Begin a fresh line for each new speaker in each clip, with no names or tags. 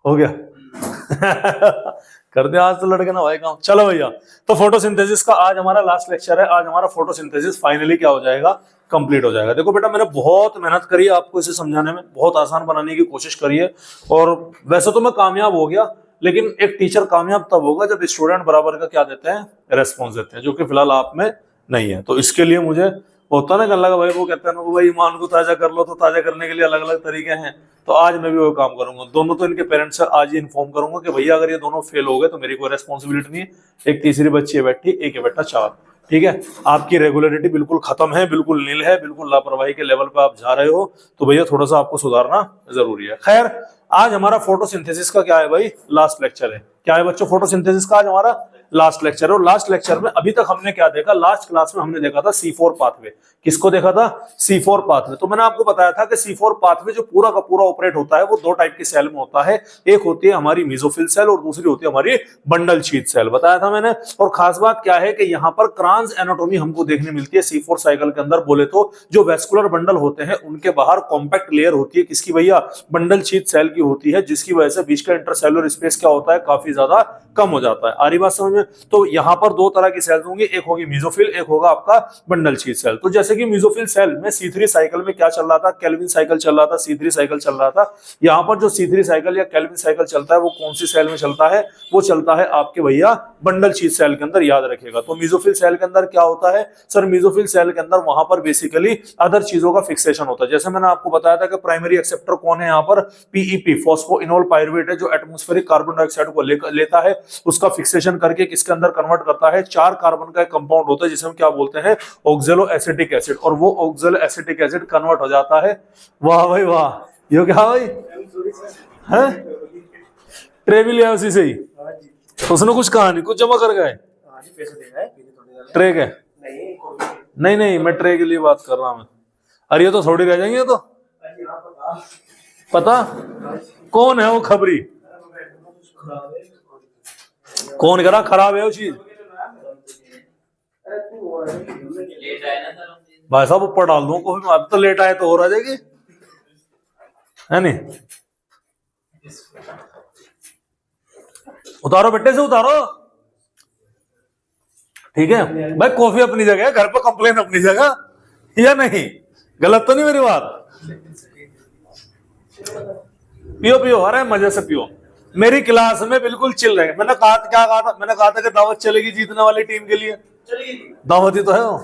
हो गया। कर दिया आज तो लड़के ना भाई काम। चलो भैया, तो फोटोसिंथेसिस का आज हमारा लास्ट लेक्चर है। आज हमारा फोटोसिंथेसिस फाइनली क्या हो जाएगा, कंप्लीट हो जाएगा। देखो बेटा, मैंने बहुत मेहनत करी है आपको इसे समझाने में, बहुत आसान बनाने की कोशिश करी है, और वैसे तो मैं कामयाब हो गया, लेकिन एक टीचर कामयाब तब होगा जब स्टूडेंट बराबर का क्या देते हैं, रेस्पॉन्स देते हैं, जो कि फिलहाल आप में नहीं है। तो इसके लिए मुझे होता ना अल्लाह का भाई, वो कहते हैं ना भाई ईमान को ताजा कर लो, तो ताजा करने के लिए अलग अलग तरीके हैं। तो आज मैं भी वो काम करूंगा, दोनों तो इनके पेरेंट्स से आज ही इन्फॉर्म करूंगा कि भैया अगर ये दोनों फेल हो गए तो मेरी कोई रेस्पॉन्सिबिलिटी नहीं है। एक तीसरी बच्ची है बैठी, एक है बेटा 4, ठीक है। आपकी रेगुलरिटी बिल्कुल खत्म है, बिल्कुल नील है, बिल्कुल लापरवाही के लेवल पे आप जा रहे हो, तो भैया थोड़ा सा आपको सुधारना जरूरी है। खैर, आज हमारा फोटोसिंथेसिस का क्या है भाई, लास्ट लेक्चर है। क्या है बच्चों, फोटोसिंथेसिस का आज हमारा लास्ट लेक्चर है। और लास्ट लेक्चर में अभी तक हमने क्या देखा, लास्ट क्लास में हमने देखा था C4 पाथवे। किसको देखा था, C4 पाथवे। तो मैंने आपको बताया था कि C4 पाथवे जो पूरा का पूरा ऑपरेट होता है वो दो टाइप की सेल में होता है। एक होती है हमारी मेसोफिल सेल और दूसरी होती है हमारी बंडल शीथ सेल, बताया था मैंने। और खास बात क्या है कि यहाँ पर क्रांस एनाटोमी हमको देखने मिलती है C4 साइकिल के अंदर। बोले तो जो वेस्कुलर बंडल होते हैं उनके बाहर कॉम्पैक्ट लेयर होती है, किसकी भैया, बंडल शीथ सेल की होती है, जिसकी वजह से बीच का इंटरसेलुलर स्पेस क्या होता है, काफी ज्यादा कम हो जाता है। आ रही बात समझ में। तो यहाँ पर दो तरह की सेल्स होंगी, एक होगी मेसोफिल, एक होगा आपका बंडल शीथ सेल। तो जैसे कि मेसोफिल सेल में C3 साइकिल में क्या चल रहा था, केल्विन साइकिल चल रहा था, C3 साइकिल चल रहा था। यहाँ पर जो C3 साइकिल या केल्विन साइकिल चलता है वो कौन सी सेल में चलता है, वो चलता है आपके भैया बंडल शीथ सेल के अंदर, याद रखिएगा। तो मेसोफिल सेल के अंदर क्या होता है सर, मेसोफिल सेल के अंदर वहां पर बेसिकली अदर चीजों का फिक्सेशन होता है। जैसे मैंने आपको बताया था कि प्राइमरी एक्सेप्टर कौन है, यहाँ पर PEP, फॉस्फोइनोल पायरुवेट है, जो एटमॉस्फेरिक कार्बन डाइऑक्साइड को लेता है, उसका फिक्सेशन करके किसके अंदर कन्वर्ट करता है, 4 कार्बन का एक कंपाउंड होता है जिसे हम क्या बोलते हैं, ऑक्सैलो एसिटिक एसिड। और वो ऑक्सैलो एसिटिक एसिड कन्वर्ट हो जाता है, वाह भाई वाह, ये क्या भाई है, ट्रेविलियसी से ही। तो उसने कुछ कहा नहीं, कुछ जमा कर गए, ट्रे के नहीं नहीं, मैं ट्रे के लिए बात कर रहा हूं। अरे ये तो थोड़ी रह जाएंगे, तो पता कौन है वो खबरी, कौन कह रहा खराब है वो चीज, भाई साहब ऊपर डाल दूं को, अब तो लेट आए तो और आ जाएगी, है नहीं। उतारो बेटे से उतारो, ठीक है भाई। कॉफी अपनी जगह, घर पर कंप्लेन अपनी जगह, या नहीं, गलत तो नहीं मेरी बात। पियो पियो, अरे मजे से पियो। मेरी क्लास में बिल्कुल चिल रहे। मैंने कहा क्या कहा था, मैंने कहा था कि दावत चलेगी जीतने वाली टीम के लिए, दावत ही तो है वो।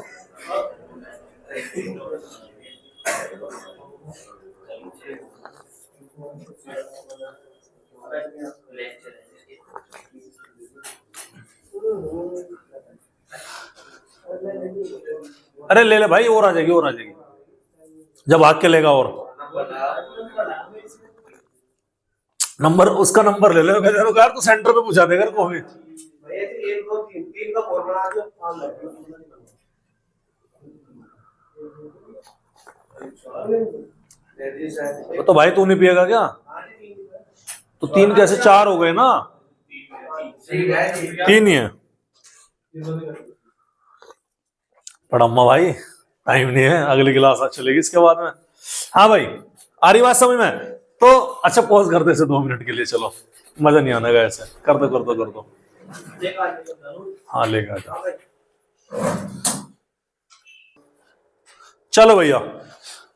अरे ले ले भाई, और आ जाएगी, और आ जाएगी जब भाग के लेगा। और नंबर, उसका नंबर ले ले यार, तो सेंटर पे पूछा देगा को भी। तो भाई तू नहीं पिएगा क्या, तो 3 कैसे 4 हो गए ना, 3 ही है। पढ़म्मा भाई, टाइम नहीं है, अगली क्लास चलेगी इसके बाद में। हाँ भाई, आ रही बात समझ में। तो अच्छा पॉज कर दे 2 मिनट के लिए, चलो, मजा नहीं आने का ऐसे, कर दो। हाँ लेगा जा, चलो भैया।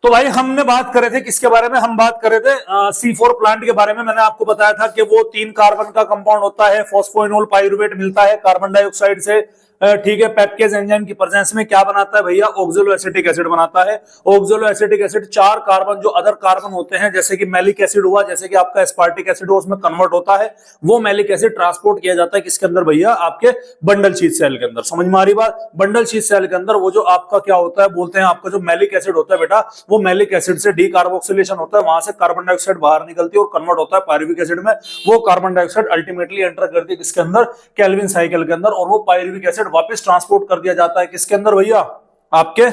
तो भाई हमने बात करे थे किसके बारे में, हम बात करे थे C4 प्लांट के बारे में। मैंने आपको बताया था कि वो 3 कार्बन का कंपाउंड होता है, फॉस्फोइनोल पायरुवेट मिलता है कार्बन डाइऑक्साइड से, ठीक है। पेप्टेज एंजाइम की प्रेजेंस में क्या बनाता है भैया, ऑक्सैलो एसिटिक एसिड बनाता है। ऑक्सैलो एसिटिक एसिड 4 कार्बन जो अदर कार्बन होते हैं, जैसे कि मैलिक एसिड हुआ, जैसे कि आपका एस्पार्टिक एसिड हुआ, उसमें कन्वर्ट होता है। वो मैलिक एसिड ट्रांसपोर्ट किया जाता है किसके अंदर भैया, आपके बंडल शीथ सेल के अंदर। समझ में आ रही बात। बंडल शीथ सेल के अंदर वो जो आपका क्या होता है, बोलते हैं आपका जो मैलिक एसिड होता है बेटा, वो मैलिक एसिड से डीकार्बोक्सिलेशन होता है, वहां से कार्बन डाइऑक्साइड बाहर निकलती है और कन्वर्ट होता है पायरुविक एसिड में। वो कार्बन डाइऑक्साइड अल्टीमेटली एंटर करती है किसके अंदर, केल्विन साइकिल के अंदर, और वो पायरुविक एसिड वापस ट्रांसपोर्ट कर दिया जाता है किसके अंदर भैया, आपके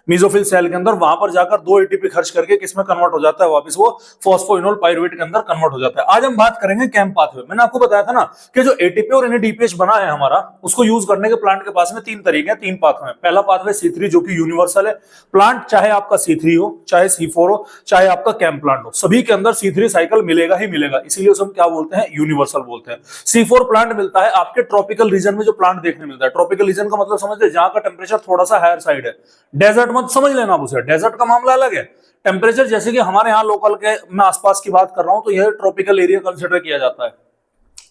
मीजोफिल सेल के अंदर, वहां पर जाकर 2 एटीपी खर्च करके किसमें कन्वर्ट हो जाता है, वापस वो फॉस्फोइनोल पायरुवेट के अंदर कन्वर्ट हो जाता है। आज हम बात करेंगे कैम्प पाथवे। मैंने आपको बताया था ना कि जो एटीपी और एनएडीपीएच बना है हमारा, उसको यूज करने के प्लांट के पास में 3 तरीके हैं, 3 पाथवे। पहला पाथवे C3 जो कि यूनिवर्सल है। प्लांट चाहे आपका C3 हो, चाहे C4 हो, चाहे आपका कैम्प प्लांट हो, सभी के अंदर C3 साइकिल मिलेगा ही मिलेगा, इसीलिए उसे हम क्या बोलते हैं, यूनिवर्सल बोलते हैं। C4 प्लांट मिलता है आपके ट्रॉपिकल रीजन में, जो प्लांट देखने मिलता है। ट्रॉपिकल रीजन का मतलब समझते हैं, जहां का टेम्परेचर थोड़ा सा हायर साइड है। डेजर्ट मत समझ लेना आप उसे, डेजर्ट का मामला अलग है। टेम्परेचर जैसे कि हमारे यहाँ लोकल के मैं आसपास की बात कर रहा हूं, तो यह ट्रॉपिकल एरिया कंसिडर किया जाता है।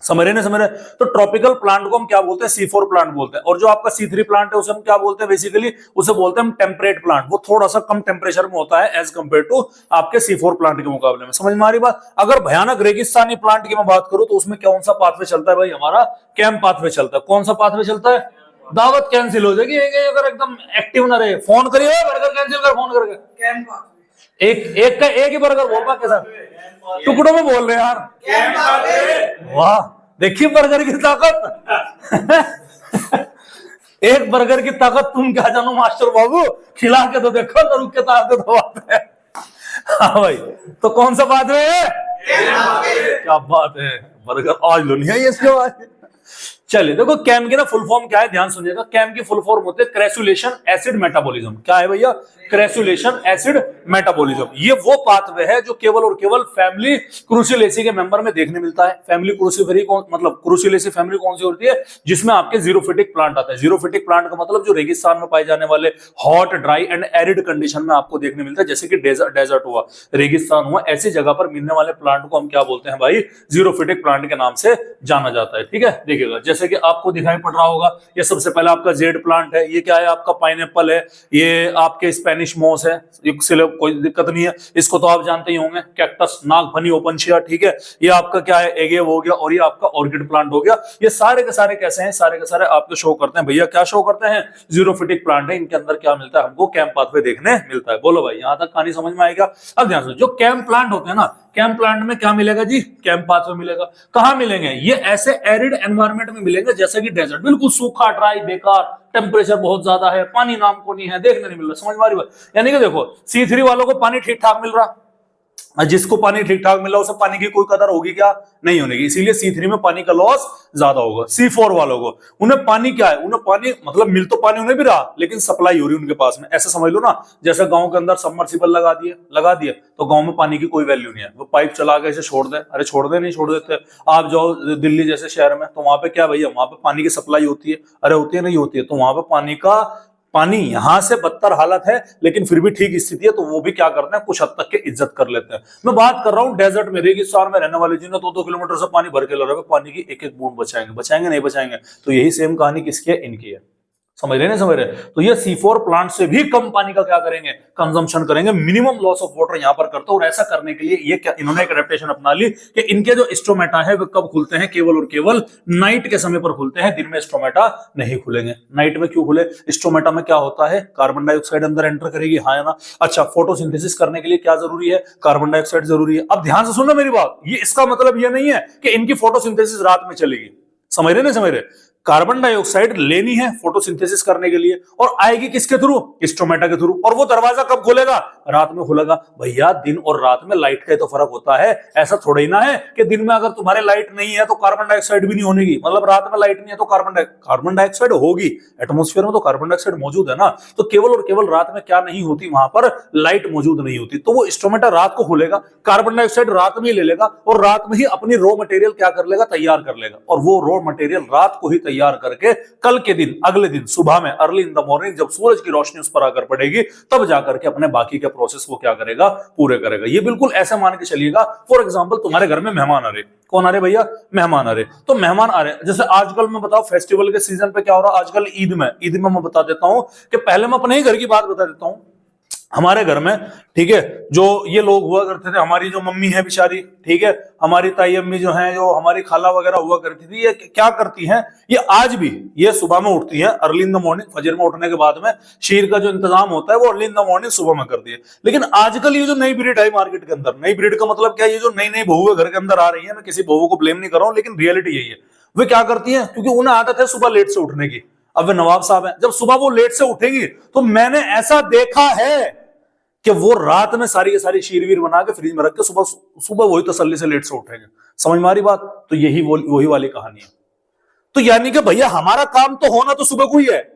समझ रहे नहीं समझ रहे? तो ट्रॉपिकल प्लांट को हम क्या बोलते हैं, C4 प्लांट बोलते हैं। और जो आपका C3 प्लांट है उसे हम क्या बोलते हैं, बेसिकली उसे बोलते हैं हम टेम्परेट प्लांट। वो थोड़ा सा कम टेम्परेचर में होता है एज कंपेयर टू आपके C4 प्लांट के मुकाबले में। समझ में आ रही बात? अगर भयानक रेगिस्तानी प्लांट की मैं बात करूं तो उसमें कौन सा पाथवे चलता है भाई, हमारा कैम्प पाथवे चलता है। कौन सा पाथवे चलता है? दावत कैंसिल हो जाएगी अगर एकदम एक्टिव ना रहे। फोन करिए, बर्गर कैंसिल कर फोन करके। एक ही बर्गर बोल पा के साथ टुकड़ों में बोल रहे यार। वाह, देखिए बर्गर की ताकत। एक बर्गर की ताकत तुम क्या जानो मास्टर बाबू, खिला के तो देखो, तो रुक के ताकत तो बात है। हाँ भाई, तो कौन सा बात है? क्या बात है, बर्गर आज लो नहीं है इसके बाद। चलिए देखो, कैम की ना फुल फॉर्म क्या है, ध्यान सुनिएगा। कैम की फुल फॉर्म होते हैं क्रेसुलेशन एसिड मेटाबॉलिज्म। क्या है भैया? क्रेसुलेशन एसिड मेटाबॉलिज्म। ये वो पाथवे है जो केवल और केवल फैमिली क्रूसिलेसी के मेंबर में देखने मिलता है। फैमिली क्रूसिफेरी मतलब क्रूसिलेसी फैमिली कौन सी होती है? जिसमें आपके जीरोफिटिक प्लांट आता है। जीरोफिटिक प्लांट का मतलब जो रेगिस्तान में पाए जाने वाले hot, dry and arid condition में आपको देखने मिलता है, जैसे कि डेजर्ट हुआ, रेगिस्तान हुआ, ऐसी जगह पर मिलने वाले प्लांट को हम क्या बोलते हैं भाई? जीरोफिटिक प्लांट के नाम से जाना जाता है। ठीक है, देखिएगा जैसे कि आपको दिखाई पड़ रहा होगा, ये सबसे पहले आपका जेड प्लांट है। ये क्या है? आपका पाइनएप्पल है। ये आपके स्पेनिश मोस है, कोई दिक्कत नहीं है, इसको तो आप जानते ही होंगे। कैक्टस, नागफनी, ओपनशिया। ठीक है, ये आपका क्या है? एगेव हो गया। और ये आपका ऑर्किड प्लांट हो गया। ये सारे के सारे कैसे हैं? सारे के सारे आपको शो करते हैं भैया, क्या शो करते हैं? जीरोफिटिक प्लांट है। इनके अंदर क्या मिलता है हमको? कैम्प पाथवे देखने मिलता है। बोलो भाई, यहां तक कहानी समझ में आएगा? अब ध्यान से, जो कैम्प प्लांट होते हैं ना, कैम्प प्लांट में क्या मिलेगा जी? कैम्प पाथवे मिलेगा। कहां मिलेंगे? ये ऐसे एरिड एनवायरनमेंट में मिलेंगे जैसे कि डेजर्ट, बिल्कुल सूखा, ड्राई, बेकार, टेम्परेचर बहुत ज्यादा है, पानी नाम को नहीं है, देखने नहीं मिल रहा। समझ में आ रही बात? यानी कि देखो, C3 वालों को पानी ठीक ठाक मिल रहा, जिसको पानी ठीक ठाक मिल रहा, उसे पानी की कोई कदर होगी क्या? नहीं होगी। इसीलिए C3 में पानी का लॉस ज्यादा होगा। C4 वालों को, उन्हें पानी क्या है? उन्हें पानी मतलब मिल तो पानी उन्हें भी रहा, लेकिन सप्लाई हो रही उनके पास में। ऐसा समझ लो ना, जैसे गांव के अंदर सबमर्सिबल लगा दिए तो गांव में पानी की कोई वैल्यू नहीं है। वो पाइप चला के इसे छोड़ दे, अरे छोड़ दे, नहीं छोड़ देते। आप जाओ दिल्ली जैसे शहर में, तो वहां पे क्या भैया, वहां पे पानी की सप्लाई होती है? अरे होती है, नहीं होती है? तो वहां पे पानी यहां से बदतर हालत है, लेकिन फिर भी ठीक स्थिति है, तो वो भी क्या करते हैं, कुछ हद तक के इज्जत कर लेते हैं। मैं बात कर रहा हूं डेजर्ट में, रेगिस्तान में रहने वाले जिन्हें 2-2 किलोमीटर से पानी भर के ला रहे हैं, पानी की एक एक बूंद बचाएंगे नहीं बचाएंगे? तो यही सेम कहानी किसकी है? इनकी है। समझ रहे नहीं समझ रहे? तो ये C4 प्लांट से भी कम पानी का क्या करेंगे? कंजम्पशन करेंगे, मिनिमम लॉस ऑफ वाटर यहां पर करते हैं। और ऐसा करने के लिए ये क्या इन्होंने एक एडेप्टेशन अपना ली कि इनके जो स्टोमेटा है वो कब खुलते हैं? केवल और केवल नाइट के समय पर खुलते हैं, दिन में स्टोमेटा नहीं खुलेंगे। नाइट में क्यों खुले? स्टोमेटा में क्या होता है? कार्बन डाइऑक्साइड अंदर एंटर करेगी, हाँ या ना? अच्छा, फोटोसिंथेसिस करने के लिए क्या जरूरी है? कार्बन डाइऑक्साइड जरूरी है। अब ध्यान से सुनना मेरी बात, ये इसका मतलब ये नहीं है कि इनकी फोटोसिंथेसिस रात में चलेगी। समझ रहे नहीं समझ रहे? कार्बन डाइऑक्साइड लेनी है फोटोसिंथेसिस करने के लिए, और आएगी किसके थ्रू? स्टोमेटा के थ्रू। और वो दरवाजा कब खुलेगा? रात में खुलेगा। भैया, दिन और रात में लाइट का तो फर्क होता है। ऐसा थोड़ा ही ना है कि दिन में अगर तुम्हारे लाइट नहीं है तो कार्बन डाइऑक्साइड भी नहीं होगी। मतलब रात में लाइट नहीं है तो कार्बन डाइऑक्साइड होगी। एटमॉस्फेयर में तो कार्बन डाइऑक्साइड मौजूद है ना। तो केवल और केवल रात में क्या नहीं होती? वहां पर लाइट मौजूद नहीं होती। तो वो स्टोमेटा रात को खुलेगा, कार्बन डाइऑक्साइड रात में ही ले लेगा, और रात में ही अपनी रॉ मटेरियल क्या कर लेगा? तैयार कर लेगा। और वो रॉ मटेरियल रात को ही तैयार करके कल के दिन, अगले दिन सुबह में, अर्ली इन द मॉर्निंग, जब सूरज की रोशनी उस पर आकर पड़ेगी, तब जाकर के अपने बाकी के प्रोसेस को क्या करेगा? पूरे करेगा। ये बिल्कुल ऐसे मान के चलिएगा, फॉर एग्जांपल तुम्हारे घर में मेहमान आ रहे। कौन आ रहे भैया? मेहमान आ रहे। तो मेहमान आ रहे, जैसे आजकल मैं बताऊं फेस्टिवल के सीजन पे क्या हो रहा है आजकल? ईद में मैं बता देता हूं कि पहले मैं अपने ही घर की बात बता देता हूं। हमारे घर में, ठीक है, जो ये लोग हुआ करते थे, हमारी जो मम्मी है बेचारी, ठीक है, हमारी ताई अम्मी जो है, जो हमारी खाला वगैरह हुआ करती थी, ये क्या करती हैं? ये आज भी ये सुबह में उठती है, अर्ली इन द मॉर्निंग, फजर में उठने के बाद में शीर का जो इंतजाम होता है वो अर्ली इन द मॉर्निंग सुबह में कर दिए। लेकिन आजकल ये जो नई ब्रीड आई मार्केट के अंदर, नई ब्रीड का मतलब क्या? ये जो नई नई बहुएं घर के अंदर आ रही है, मैं किसी बहू को ब्लेम नहीं कर रहा हूं, लेकिन रियलिटी यही है। वे क्या करती है? क्योंकि उन्हें आदत है सुबह लेट से उठने की। अब वे नवाब साहब हैं, जब सुबह वो लेट से उठेंगी तो मैंने ऐसा देखा है कि वो रात में सारी की सारी शीर वीर बना के फ्रिज में रख के सुबह सुबह वही तसल्ली से लेट से उठेंगे। समझ में आ रही बात? तो यही वही वाली कहानी है। तो यानी कि भैया हमारा काम तो होना तो सुबह को ही है,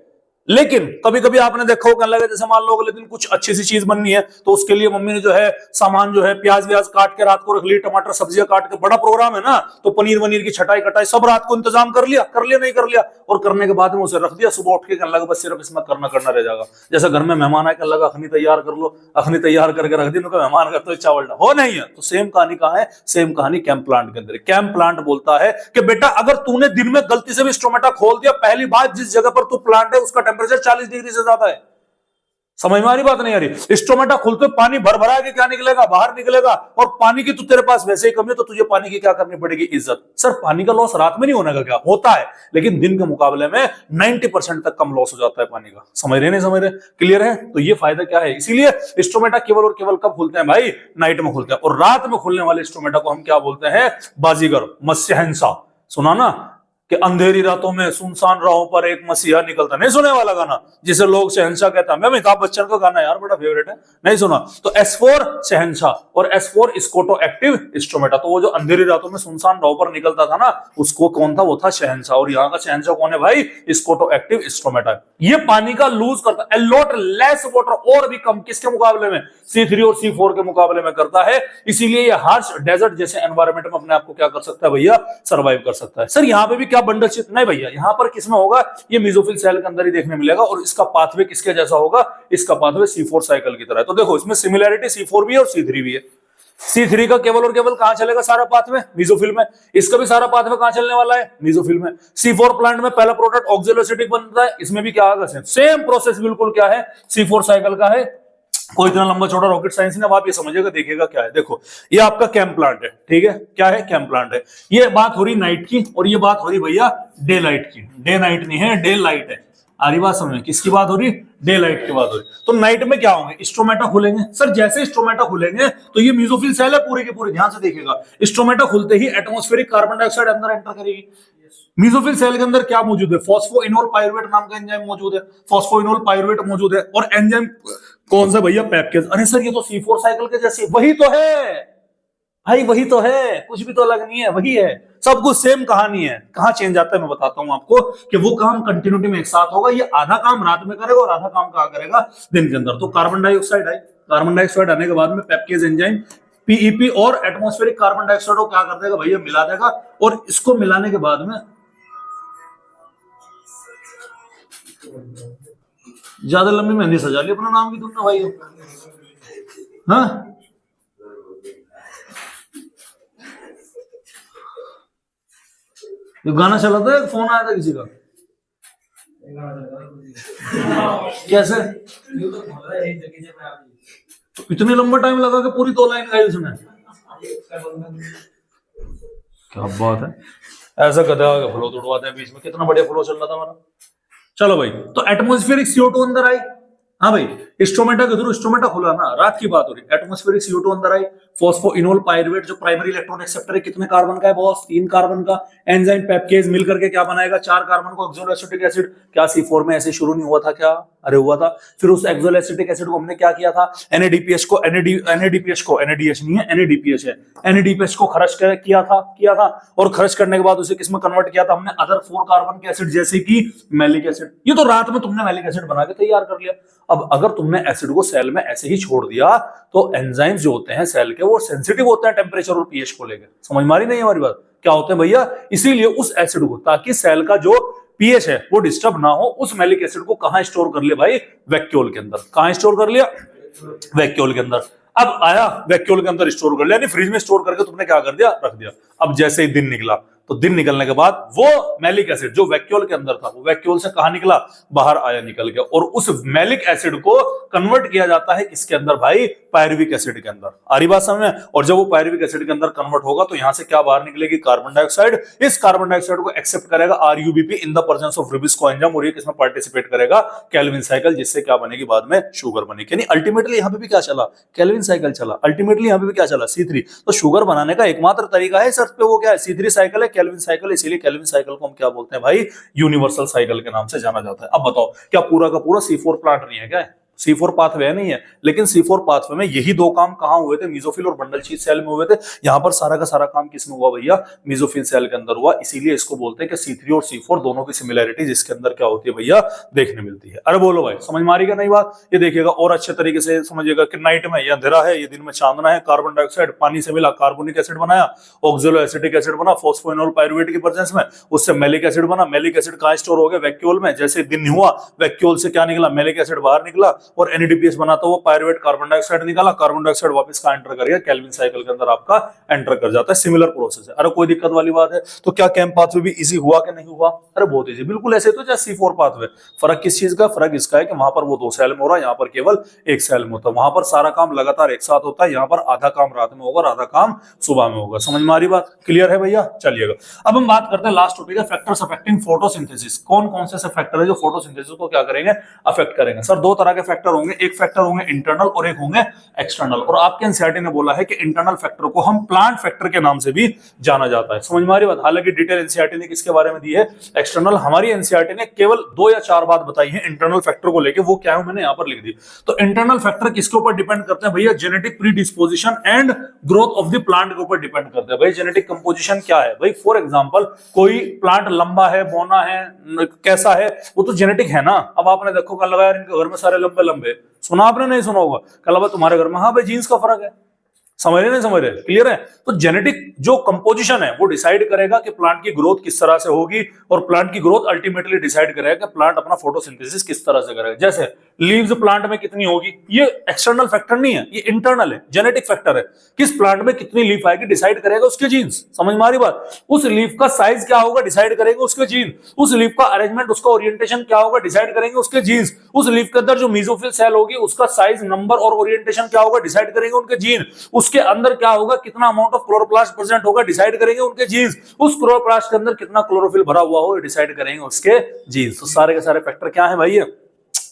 लेकिन कभी कभी आपने देखा होगा लगे जैसे मान लो अगले दिन कुछ अच्छी सी चीज बननी है तो उसके लिए मम्मी ने जो है सामान जो है प्याज व्याज काट के रात को रख ली, टमाटर सब्जियां काट के, बड़ा प्रोग्राम है ना, तो पनीर वनीर की छटाई कटाई सब रात को इंतजाम कर लिया नहीं कर लिया, और करने के बाद में उसे रख दिया, सुबह उठ के कहने लगा बस सिर्फ इसमें करना रह जाएगा। जैसे घर में मेहमान आए, कहने लगा अखनी तैयार कर लो, अखनी तैयार करके रख दी, मेहमान का तो चावल हो नहीं है। तो सेम कहानी कहां है? सेम कहानी कैंप प्लांट के अंदर। कैंप प्लांट बोलता है कि बेटा अगर तूने दिन में गलती से भी स्टोमेटा खोल दिया, पहली बात जिस जगह पर तू प्लांट है उसका टेम्परेचर 40 डिग्री से ज्यादा है। समझ में आ रही बात? नहीं आ रही? स्टोमेटा खुलते पानी भर भरा के क्या निकलेगा? बाहर निकलेगा, और पानी की तो तेरे पास वैसे ही कमी है, तो तुझे पानी की क्या करनी पड़ेगी? इज्जत। सर पानी का लॉस रात में नहीं होने का क्या होता है, लेकिन दिन के मुकाबले में 90% तक कम लॉस हो जाता है पानी का। समझ रहे नहीं समझ रहे? क्लियर है? तो ये फायदा क्या है? इसीलिए स्टोमेटा केवल और केवल कब खुलते हैं भाई? नाइट में खुलते हैं। और रात में खुलने वाले स्टोमेटा को हम क्या बोलते हैं? बाजीगर, मत्स्यहंसा। सुना ना कि अंधेरी रातों में सुनसान राहों पर एक मसीहा निकलता, नहीं सुने वाला गाना जिसे लोग शहंशाह कहता है? मैं अमिताभ बच्चन का गाना यार बड़ा फेवरेट है, नहीं सुना? तो S4 शहंशाह और S4 स्कोटो एक्टिव स्टोमेटा। तो वो जो अंधेरी रातों में सुनसान राहों पर निकलता था ना, उसको कौन था? वो था शहंशाह। और यहाँ का शहंशाह कौन है भाई? Scoto active stomata. ये पानी का लूज करता है, लॉट लेस वाटर, और भी कम, किसके मुकाबले में? C3 और C4 के मुकाबले में करता है। इसीलिए ये हार्श डेजर्ट जैसे एनवायरमेंट में अपने आप को क्या कर सकता है भैया? सर्वाइव कर सकता है। सर यहाँ पे भी क्या बंडल शिप? नहीं भैया, यहां पर किसमें होगा? ये मेसोफिल सेल के अंदर ही देखने मिलेगा, और इसका पाथवे किसके जैसा होगा? इसका पाथवे C4 साइकिल की तरह है। तो देखो इसमें सिमिलैरिटी C4 भी है और C3 भी है। C3 का केवल और केवल कहां चलेगा सारा पाथवे? मेसोफिल में। इसका भी सारा पाथवे कहां चलने वाला है? मेसोफिल में। C4 प्लांट में पहला प्रोडक्ट ऑक्सैलोएसिटिक बनता है, इसमें भी क्या होगा? सेम प्रोसेस बिल्कुल क्या है? C4 साइकिल का है। कोई इतना लंबा चौड़ा रॉकेट साइंस ने, आप ये समझिएगा, देखिएगा क्या है। देखो ये आपका कैंप प्लांट है, ठीक है? क्या है? कैंप प्लांट है। ये बात हो रही नाइट की, और ये बात हो रही भैया डे लाइट की। डे नाइट नहीं है, डे लाइट है। आ रही बात समझ? किसकी बात हो रही? डे लाइट की बात हो रही। तो नाइट में क्या होंगे? स्टोमेटा खुलेंगे। सर जैसे स्टोमेटा खुलेंगे तो ये मेसोफिल सेल है पूरी की पूरी, ध्यान से देखिएगा। स्टोमेटा खुलते ही एटमॉस्फेरिक कार्बन डाइऑक्साइड अंदर एंटर करेगी। मेसोफिल सेल के अंदर क्या मौजूद है? फॉस्फोइनोल पाइरुवेट नाम का एंजाइम मौजूद है। फॉस्फोइनोल पाइरुवेट मौजूद है, और एंजाइम कौन सा भैया? पेप्केज। अरे सर ये तो C4 साइकिल के जैसे, वही तो है भाई, वही तो है, कुछ भी तो अलग नहीं है, वही है, सब कुछ सेम कहानी है। कहां चेंज आता है मैं बताता हूं आपको, कि वो काम कंटिन्यूटी में एक साथ होगा। ये आधा काम रात में करेगा और आधा काम कहां करेगा? दिन के अंदर। तो कार्बन डाइऑक्साइड है, कार्बन डाइऑक्साइड आने के बाद में पेप्केज एंजाइम PEP और एटमॉस्फेरिक कार्बन डाइऑक्साइड को क्या कर देगा भैया? मिला देगा। और इसको मिलाने के बाद में ज्यादा लंबी मेहंदी सजा ली अपना नाम की तुमने भाई। हाँ ये गाना चला था, फोन आया था किसी का? कैसे? तो इतने लंबा टाइम लगा के पूरी 2 लाइन गाई उसने? क्या बात है, ऐसा गधा फ्लो तोड़वाते हैं बीच में। कितना बढ़िया फ्लो चल रहा था हमारा। चलो भाई, तो एटमॉस्फेरिक CO2 अंदर आई। हाँ भाई, स्टोमेटा के थ्रू, स्टोमेटा खुला ना, रात की बात हो रही। एटमॉस्फेरिक CO2 अंदर आई। फॉस्फोइनोल पाइरुवेट जो प्राइमरी इलेक्ट्रॉन एक्सेप्टर है, कितने कार्बन का है बॉस? 3 कार्बन का। एंजाइम पेप्केज मिलकर के क्या बनाएगा? 4 कार्बन को ऑक्सैलोएसिटिक एसिड। क्या C4 में ऐसे शुरू नहीं हुआ था क्या? अरे हुआ था। फिर उस ऑक्सैलोएसिटिक एसिड को हमने क्या किया था? NADPH को NADPH नहीं है, NADPH है। NADPH को खर्च किया था, और खर्च करने के बाद उसे किसमें कन्वर्ट किया था हमने? अदर 4 कार्बन के एसिड, जैसे कि मैलिक एसिड। ये तो रात में तुमने मैलिक एसिड बना के तैयार कर लिया। अब अगर तुमने एसिड को सेल में ऐसे ही छोड़ दिया तो एंजाइम्स जो होते हैं सेल के, वो सेंसिटिव होते हैं टेम्परेचर और पीएच को लेकर। समझ मारी नहीं हमारी बात? क्या होते हैं भैया? इसीलिए उस एसिड को, ताकि सेल का जो पीएच है वो डिस्टर्ब ना हो, उस मैलिक एसिड को कहां स्टोर कर लिया भाई? वैक्यूल के अंदर। कहां स्टोर कर लिया? वैक्यूल के अंदर। अब आया वैक्यूल के अंदर स्टोर कर लिया, यानी फ्रिज में स्टोर करके तुमने क्या कर दिया? रख दिया। अब जैसे ही दिन निकला, तो दिन निकलने के बाद वो मैलिक एसिड जो वैक्यूल के अंदर था, वो वैक्यूल से कहां निकला? बाहर आया, निकल गया। और उस मैलिक एसिड को कन्वर्ट किया जाता है किसके अंदर भाई? पायरुविक एसिड के अंदर। आ रही बात समझ में? और जब वो पायरुविक एसिड के अंदर कन्वर्ट होगा तो यहां से क्या बाहर निकलेगी? Carbon dioxide. इस कार्बन डाइऑक्साइड को एक्सेप्ट करेगा RUBP in the presence of rubisco enzyme, और ये किसमें पार्टिसिपेट करेगा? केल्विन साइकिल, जिससे क्या बनेगी बाद में? शुगर बनेगी। यानी अल्टीमेटली यहां पे भी क्या चला? केल्विन साइकिल चला। अल्टीमेटली यहां पे भी क्या चला? C3। तो शुगर बनाने का एकमात्र तरीका है सर पे, वो क्या है? C3 साइकिल है। केल्विन साइकिल, इसीलिए केल्विन साइकिल को हम क्या बोलते हैं भाई, यूनिवर्सल साइकिल के नाम से जाना जाता है। अब बताओ क्या पूरा का पूरा C4 प्लांट नहीं है क्या? C4 पाथवे नहीं है, लेकिन C4 पाथवे में यही दो काम कहां हुए थे, मेसोफिल और बंडल शीथ सेल में हुए थे। यहां पर सारा का सारा काम किसमें हुआ भैया, मेसोफिल सेल के अंदर हुआ। इसीलिए इसको बोलते हैं कि C3 और C4 दोनों की सिमिलैरिटी जिसके अंदर क्या होती है भैया, देखने मिलती है। अरे बोलो भाई, समझ में आ रही है नहीं बात? ये देखिएगा और अच्छे तरीके से समझिएगा कि नाइट में ये अंधेरा है, ये दिन में चांदना है, कार्बन डाइऑक्साइड पानी से मिला, कार्बोनिक एसिड बनाया, ऑक्सैलो एसिटिक एसिड बना फॉस्फोइनोल पाइरुवेट की प्रेजेंस में, उससे मैलिक एसिड बना। मैलिक एसिड कहां स्टोर हो गया, वैक्यूल में। जैसे दिन हुआ, वैक्यूल से क्या निकला, मैलिक एसिड बाहर निकला और NADPH बना तो वो पायरुवेट कार्बन डाइऑक्साइड निकाला, कार्बन डाइऑक्साइड वापस का एंटर कर गया, केल्विन साइकिल के अंदर आपका एंटर कर जाता है। सिमिलर प्रोसेस है। अरे कोई दिक्कत वाली बात है? तो क्या केम पाथवे भी इजी हुआ कि नहीं हुआ? अरे बहुत इजी, बिल्कुल ऐसे तो जैसे C4 पाथवे। फर्क किस चीज का? फर्क इसका है कि वहां पर वो 2 सेल में हो रहा है, यहाँ पर केवल 1 सेल में होता है। वहां पर सारा काम लगातार एक साथ होता है, यहाँ पर आधा काम रात में होगा, आधा काम सुबह में होगा। समझ में आ रही बात? क्लियर है भैया? चलिएगा अब हम बात करते हैं लास्ट टॉपिक है, फैक्टर्स अफेक्टिंग फोटोसिंथेसिस। कौन कौन से फैक्टर है जो फोटोसिंथेसिस को क्या करेंगे, अफेक्ट करेंगे? सर 2 तरह के फैक्टर होंगे, एक फैक्टर होंगे इंटरनल और एक होंगे एक्सटर्नल। और आपके एनसीईआरटी ने बोला है कि इंटरनल फैक्टर को हम प्लांट फैक्टर के नाम से भी जाना जाता है। समझ में आ रही बात? हालांकि डिटेल एनसीईआरटी ने किसके बारे में दी है, एक्सटर्नल। हमारी एनसीईआरटी ने केवल 2 या 4 बात बताई है इंटरनल फैक्टर को लेके, वो क्या है मैंने यहां पर लिख दी। तो इंटरनल फैक्टर किसके ऊपर डिपेंड करते हैं भैया, genetic predisposition and growth of the plant के ऊपर डिपेंड करते हैं। भाई जेनेटिक कंपोजिशन क्या है भाई, फॉर एग्जांपल कोई प्लांट लंबा है, बौना है, कैसा है, वो तो जेनेटिक है ना। अब आपने देखो कल लगाया इनके घर में सारे लंबे लंबे, सुना आपने? नहीं सुना होगा। कल अब तुम्हारे घर में, हाँ भाई जीन्स का फर्क है। समझ रहे नहीं समझ रहे? क्लियर है? तो जेनेटिक जो कंपोजिशन है वो डिसाइड करेगा कि प्लांट की ग्रोथ किस तरह से होगी, और प्लांट की ग्रोथ अल्टीमेटली डिसाइड करेगा कि प्लांट अपना फोटोसिंथेसिस किस तरह से करेगा। जैसे लीव्स प्लांट में कितनी होगी, ये एक्सटर्नल फैक्टर नहीं है, ये इंटरनल है, जेनेटिक फैक्टर है। किस प्लांट में कितनी लीफ आएगी डिसाइड करेगा उसके जीन्स। समझ में आ रही बात? उस लीफ का साइज क्या होगा डिसाइड करेंगे उसके जीन। उस लीफ का अरेंजमेंट, उसका ओरिएंटेशन क्या होगा डिसाइड करेंगे उसके जीन्स। उस लीफ के अंदर जो मेसोफिल सेल होगी उसका साइज, नंबर और ओरिएंटेशन क्या होगा डिसाइड करेंगे उनके जीन। उसके अंदर क्या होगा, कितना अमाउंट ऑफ क्लोरोप्लास्ट प्रेजेंट होगा डिसाइड करेंगे उनके जीन्स। उस क्लोरोप्लास्ट के अंदर कितना क्लोरोफिल भरा हुआ हो डिसाइड करेंगे उसके जीन्स। तो सारे के सारे फैक्टर क्या है भाई,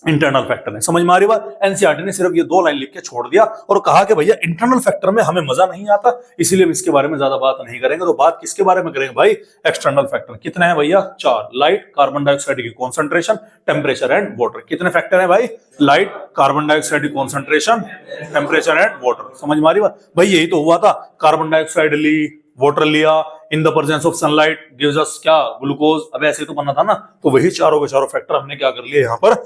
इंटरनल फैक्टर है। समझ में आ रही बात? एनसीईआरटी ने सिर्फ ये 2 लाइन लिख के छोड़ दिया और कहा कि भैया इंटरनल फैक्टर में हमें मजा नहीं आता, इसीलिए हम इसके बारे में ज्यादा बात नहीं करेंगे। तो बात किसके बारे में करेंगे भाई, एक्सटर्नल फैक्टर। कितने हैं भैया? 4। लाइट, कार्बन डाइऑक्साइड की कॉन्सेंट्रेशन, टेम्परेचर एंड वाटर। कितने फैक्टर है भाई? लाइट, कार्बन डाइऑक्साइड की कॉन्सेंट्रेशन, टेम्परेचर एंड वाटर। समझ में आ रही बात? भाई यही तो हुआ था, कार्बन डाइऑक्साइड ली, वाटर लिया, इन the presence of sunlight gives us क्या, ग्लूकोज। अब ऐसे तो बनना था ना, तो वही चारों के चारों फैक्टर हमने क्या कर लिए यहाँ पर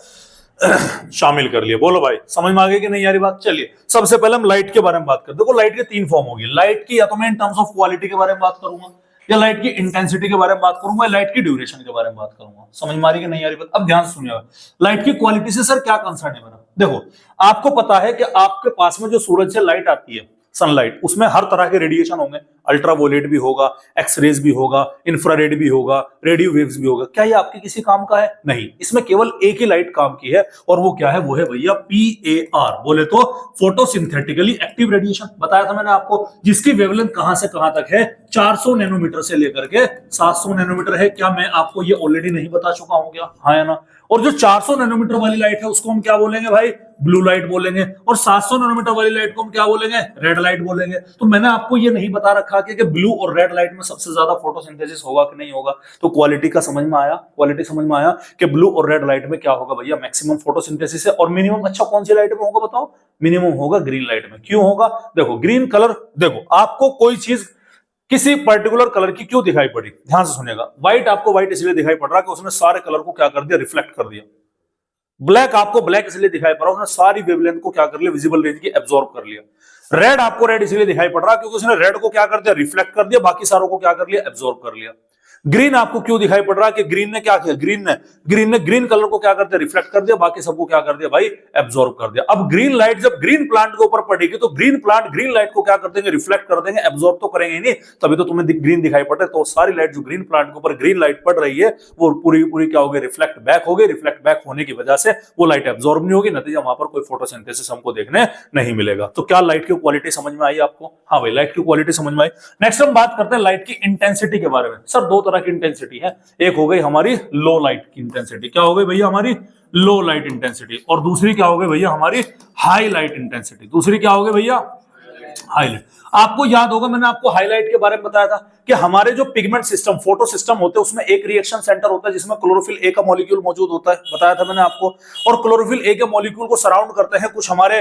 शामिल कर लिया। बोलो भाई समझ में आ गई कि नहीं यारी बात? चलिए सबसे पहले हम लाइट के बारे में बात करते हैं। देखो लाइट के 3 फॉर्म होगी। लाइट की या तो मैं इन टर्म्स ऑफ क्वालिटी के बारे में बात करूंगा, या लाइट की इंटेंसिटी के बारे में बात करूंगा, लाइट की ड्यूरेशन के बारे में बात करूंगा। समझ में आ रही कि नहीं यारी बात? अब ध्यान से सुनिएगा, लाइट की क्वालिटी से सर क्या कंसर्न है मेरा। देखो आपको पता है कि आपके पास में जो सूरज से लाइट आती है, सनलाइट, उसमें हर तरह के रेडिएशन होंगे। अल्ट्रावोलेट भी होगा, एक्सरेज भी होगा, इंफ्रारेड भी होगा, रेडियो वेव्स भी होगा। क्या ये आपके किसी काम का है? नहीं। इसमें केवल एक ही लाइट काम की है, और वो क्या है? वो है भैया PAR, बोले तो फोटोसिंथेटिकली एक्टिव रेडिएशन। बताया था मैंने आपको, जिसकी वेवलेंथ कहां से कहां तक है, 400 नैनोमीटर से लेकर के 700 नैनोमीटर है। क्या मैं आपको ये ऑलरेडी नहीं बता चुका हूं क्या? हाँ या ना? और जो 400 नैनोमीटर वाली लाइट है उसको हम क्या बोलेंगे भाई? ब्लू लाइट बोलेंगे। और 700 नैनोमीटर वाली लाइट को हम क्या बोलेंगे? रेड लाइट बोलेंगे। तो मैंने आपको ये नहीं बता रखा कि ब्लू और रेड लाइट में सबसे ज्यादा फोटोसिंथेसिस होगा कि नहीं होगा। तो क्वालिटी का समझ में आया, क्वालिटी समझ में आया कि ब्लू और रेड लाइट में क्या होगा भैया, मैक्सिमम फोटोसिंथेसिस है। और मिनिमम अच्छा कौन सी लाइट में होगा बताओ? मिनिमम होगा ग्रीन लाइट में। क्यों होगा? देखो ग्रीन कलर, देखो आपको कोई चीज किसी पर्टिकुलर कलर की क्यों दिखाई पड़ी, ध्यान से सुनिएगा। व्हाइट आपको व्हाइट इसलिए दिखाई पड़ रहा है कि उसने सारे कलर को क्या कर दिया? रिफ्लेक्ट कर दिया। ब्लैक आपको ब्लैक इसलिए दिखाई पड़ रहा है, उसने सारी वेवलेंथ को क्या कर लिया? विजिबल रेंज की एब्जॉर्ब कर लिया। रेड आपको रेड इसलिए दिखाई पड़ रहा है क्योंकि उसने रेड को क्या कर दिया? रिफ्लेक्ट कर दिया, बाकी सारों को क्या कर लिया? एब्जॉर्ब कर लिया। ग्रीन आपको क्यों दिखाई पड़ रहा है कि ग्रीन ने क्या किया? ग्रीन ने ग्रीन कलर को क्या कर दिया? रिफ्लेक्ट कर दिया, बाकी सबको क्या कर दिया भाई? एब्जॉर्ब कर दिया। अब ग्रीन लाइट जब ग्रीन प्लांट के ऊपर पड़ेगी तो ग्रीन प्लांट ग्रीन लाइट को क्या कर देंगे? रिफ्लेक्ट कर देंगे, एब्जॉर्ब तो करेंगे नहीं, तभी तो तुम्हें ग्रीन दिखाई पड़ रहा है। तो सारी लाइट जो ग्रीन प्लांट के ऊपर ग्रीन लाइट पड़ रही है वो पूरी पूरी क्या हो गई? रिफ्लेक्ट बैक हो गई। रिफ्लेक्ट बैक होने की वजह से वो लाइट एब्जॉर्ब नहीं होगी, नतीजा वहां पर कोई फोटोसिंथेसिस हमको देखने नहीं मिलेगा। तो क्या लाइट की क्वालिटी समझ में आई आपको? हाँ भाई लाइट की क्वालिटी समझ में आई। नेक्स्ट हम बात करते हैं लाइट की इंटेंसिटी के बारे में। सर 2 तरह की इंटेंसिटी है, एक हो गई हमारी लो लाइट की इंटेंसिटी। क्या हो गई भैया? हमारी लो लाइट इंटेंसिटी। और दूसरी क्या हो गई भैया? हमारी हाई लाइट इंटेंसिटी। दूसरी क्या हो गई भैया? High light. आपको याद होगा मैंने आपको हाईलाइट के बारे में बताया था कि हमारे जो पिगमेंट सिस्टम, फोटो सिस्टम होते हैं, उसमें एक रिएक्शन सेंटर होता है जिसमें क्लोरोफिल ए का मॉलिक्यूल मौजूद होता है, बताया था मैंने आपको। और क्लोरोफिल ए के मॉलिक्यूल को सराउंड करते हैं कुछ हमारे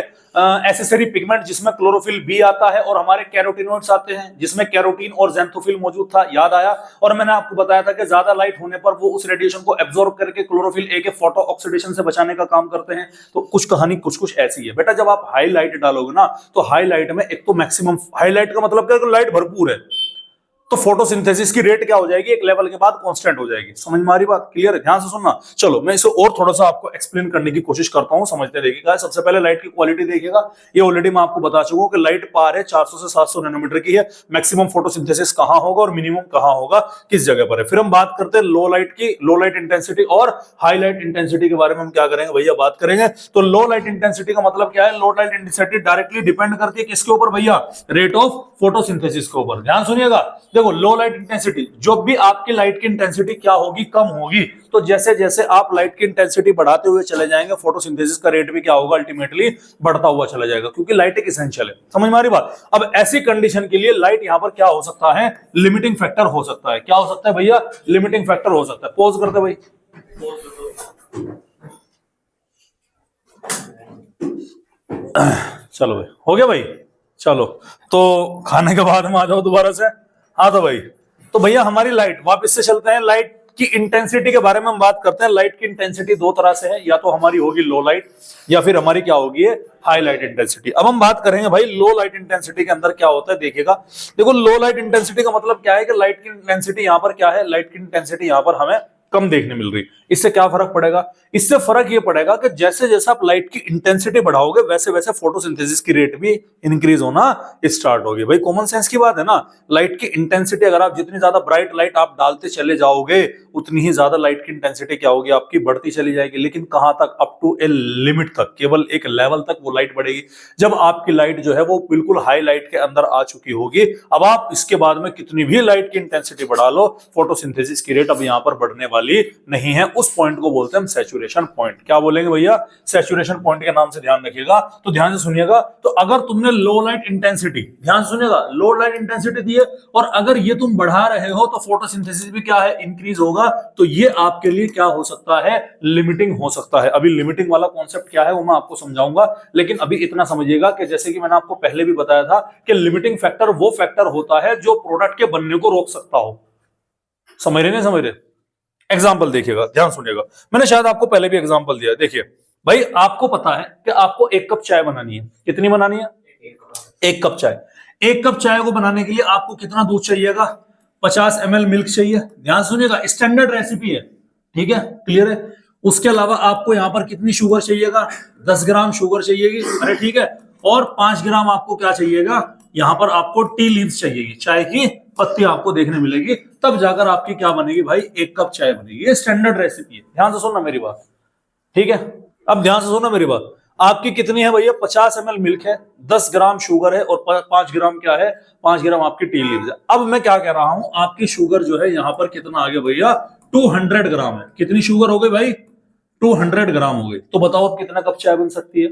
एसेसरी पिगमेंट जिसमें क्लोरोफिल बी आता है, और हमारे कैरोटिनोइड्स आते हैं जिसमें कैरोटीन और ज़ैंथोफिल मौजूद था, याद आया। और मैंने आपको बताया था कि ज्यादा लाइट होने पर वो उस रेडिएशन को एब्जॉर्ब करके क्लोरोफिल ए के फोटो ऑक्सीडेशन से बचाने का काम करते हैं। तो कुछ कहानी कुछ ऐसी है बेटा। जब आप हाईलाइट डालोगे ना तो हाईलाइट में एक तो मैक्सिमम, हाईलाइट का मतलब क्या है, लाइट भरपूर है तो फोटोसिंथेसिस की रेट क्या हो जाएगी, एक लेवल के बाद कांस्टेंट हो जाएगी। समझ में आ रही बात? क्लियर है? ध्यान से सुनना। चलो मैं इसे और थोड़ा सा आपको एक्सप्लेन करने की कोशिश करता हूं, समझते देखिएगा। सबसे पहले लाइट की क्वालिटी देखिएगा। ये ऑलरेडी मैं आपको बता चुका हूं कि लाइट पार है 400 से 700 नैनोमीटर की है। मैक्सिमम फोटोसिंथेसिस कहां होगा और मिनिमम कहां होगा, किस जगह पर है। फिर हम बात करते हैं लो लाइट की, लो लाइट इंटेंसिटी और हाई लाइट इंटेंसिटी के बारे में हम क्या करेंगे भैया, बात करेंगे। तो लो लाइट इंटेंसिटी का मतलब क्या है? लो लाइट इंटेंसिटी डायरेक्टली डिपेंड करती है किसके ऊपर भैया? रेट ऑफ फोटोसिंथेसिस के ऊपर। ध्यान सुनिएगा। देखो लो लाइट इंटेंसिटी, जो भी आपकी लाइट की इंटेंसिटी क्या होगी, कम होगी, तो जैसे जैसे आप लाइट की इंटेंसिटी बढ़ाते हुए चले जाएंगे, फोटोसिंथेसिस का रेट भी क्या होगा, अल्टीमेटली बढ़ता हुआ चला जाएगा, क्योंकि लाइट एक एसेंशियल है। समझ में आ रही बात? अब ऐसी कंडीशन के लिए लाइट यहां पर क्या हो सकता है? लिमिटिंग फैक्टर हो सकता है। क्या हो सकता है भैया? लिमिटिंग फैक्टर हो सकता है। पॉज करते भाई। चलो भाई, हो गया भाई। चलो तो खाने के बाद हम आ जाओ दोबारा से। हाँ तो भाई, तो भैया हमारी लाइट, वापस से चलते हैं। लाइट की इंटेंसिटी के बारे में हम बात करते हैं। लाइट की इंटेंसिटी दो तरह से है, या तो हमारी होगी लो लाइट या फिर हमारी क्या होगी, हाई लाइट इंटेंसिटी। अब हम बात करेंगे भाई लो लाइट इंटेंसिटी के अंदर क्या होता है, देखिएगा। देखो लो लाइट इंटेंसिटी का मतलब क्या है कि लाइट की इंटेंसिटी यहां पर क्या है, लाइट की इंटेंसिटी यहां पर हमें कम देखने मिल रही। इससे क्या फर्क पड़ेगा? इससे फर्क ये पड़ेगा कि जैसे जैसे आप लाइट की इंटेंसिटी बढ़ाओगे वैसे वैसे फोटोसिंथेसिस की रेट भी इंक्रीज होना स्टार्ट होगी। भाई कॉमन सेंस की बात है ना। लाइट की इंटेंसिटी अगर आप जितनी ज्यादा ब्राइट लाइट आप डालते चले जाओगे, उतनी ही ज्यादा लाइट की इंटेंसिटी क्या होगी, आपकी बढ़ती चली जाएगी। लेकिन कहां तक? अप टू ए लिमिट तक, केवल एक लेवल तक वो लाइट बढ़ेगी। जब आपकी लाइट जो है वो बिल्कुल हाई लाइट के अंदर आ चुकी होगी, अब आप इसके बाद में कितनी भी लाइट की इंटेंसिटी बढ़ा लो, फोटोसिंथेसिस की रेट अब यहां पर बढ़ने वाली नहीं है। उस पॉइंट को बोलते हैं हम सैचुरेशन पॉइंट। क्या बोलेंगे भैया? सैचुरेशन पॉइंट के नाम से ध्यान रखिएगा। तो ध्यान से सुनिएगा। तो अगर तुमने लो लाइट इंटेंसिटी, ध्यान सुनिएगा, लो लाइट इंटेंसिटी दी है और अगर ये तुम बढ़ा रहे हो तो फोटोसिंथेसिस भी क्या है, इंक्रीज होगा। तो ये आपके लिए क्या हो सकता है, लिमिटिंग हो सकता है। अभी लिमिटिंग वाला कॉन्सेप्ट क्या है वो मैं आपको समझाऊंगा, लेकिन अभी इतना समझिएगा कि जैसे कि मैंने आपको पहले भी बताया था कि लिमिटिंग फैक्टर वो फैक्टर होता है जो प्रोडक्ट के बनने को रोक सकता हो। समझ रहे नहीं समझ रहे? एग्जाम्पल देखिएगा, ध्यान सुनिएगा। मैंने शायद आपको पहले भी एग्जाम्पल दिया है। देखिए भाई, आपको पता है कि आपको एक कप चाय बनानी है। कितनी बनानी है? एक कप चाय। एक कप चाय को बनाने के लिए आपको कितना दूध चाहिएगा? 50 ml मिल्क चाहिए। ध्यान सुनिएगा, स्टैंडर्ड रेसिपी है, ठीक है, क्लियर है। उसके अलावा आपको यहां पर कितनी शुगर चाहिएगा? 10 ग्राम शुगर चाहिएगी। अरे ठीक है। और 5 ग्राम आपको क्या चाहिएगा? यहां पर आपको टी लीव्स चाहिएगी, चाय की पत्ती आपको देखने मिलेगी। तब जाकर आपकी क्या बनेगी भाई? एक कप चाय बनेगी। ये स्टैंडर्ड रेसिपी है। ध्यान से सुनना मेरी बात, ठीक है। अब ध्यान से सुनना मेरी बात। आपकी कितनी है भैया? 50 ml मिल्क है, 10 ग्राम शुगर है और 5 ग्राम क्या है? 5 ग्राम आपकी टी लीव्स है। अब मैं क्या कह रहा हूं, आपकी शुगर जो है यहां पर कितना आ गया भैया? 200 ग्राम है। कितनी शुगर हो गई भाई? 200 ग्राम हो गई। तो बताओ अब कितना कप चाय बन सकती है?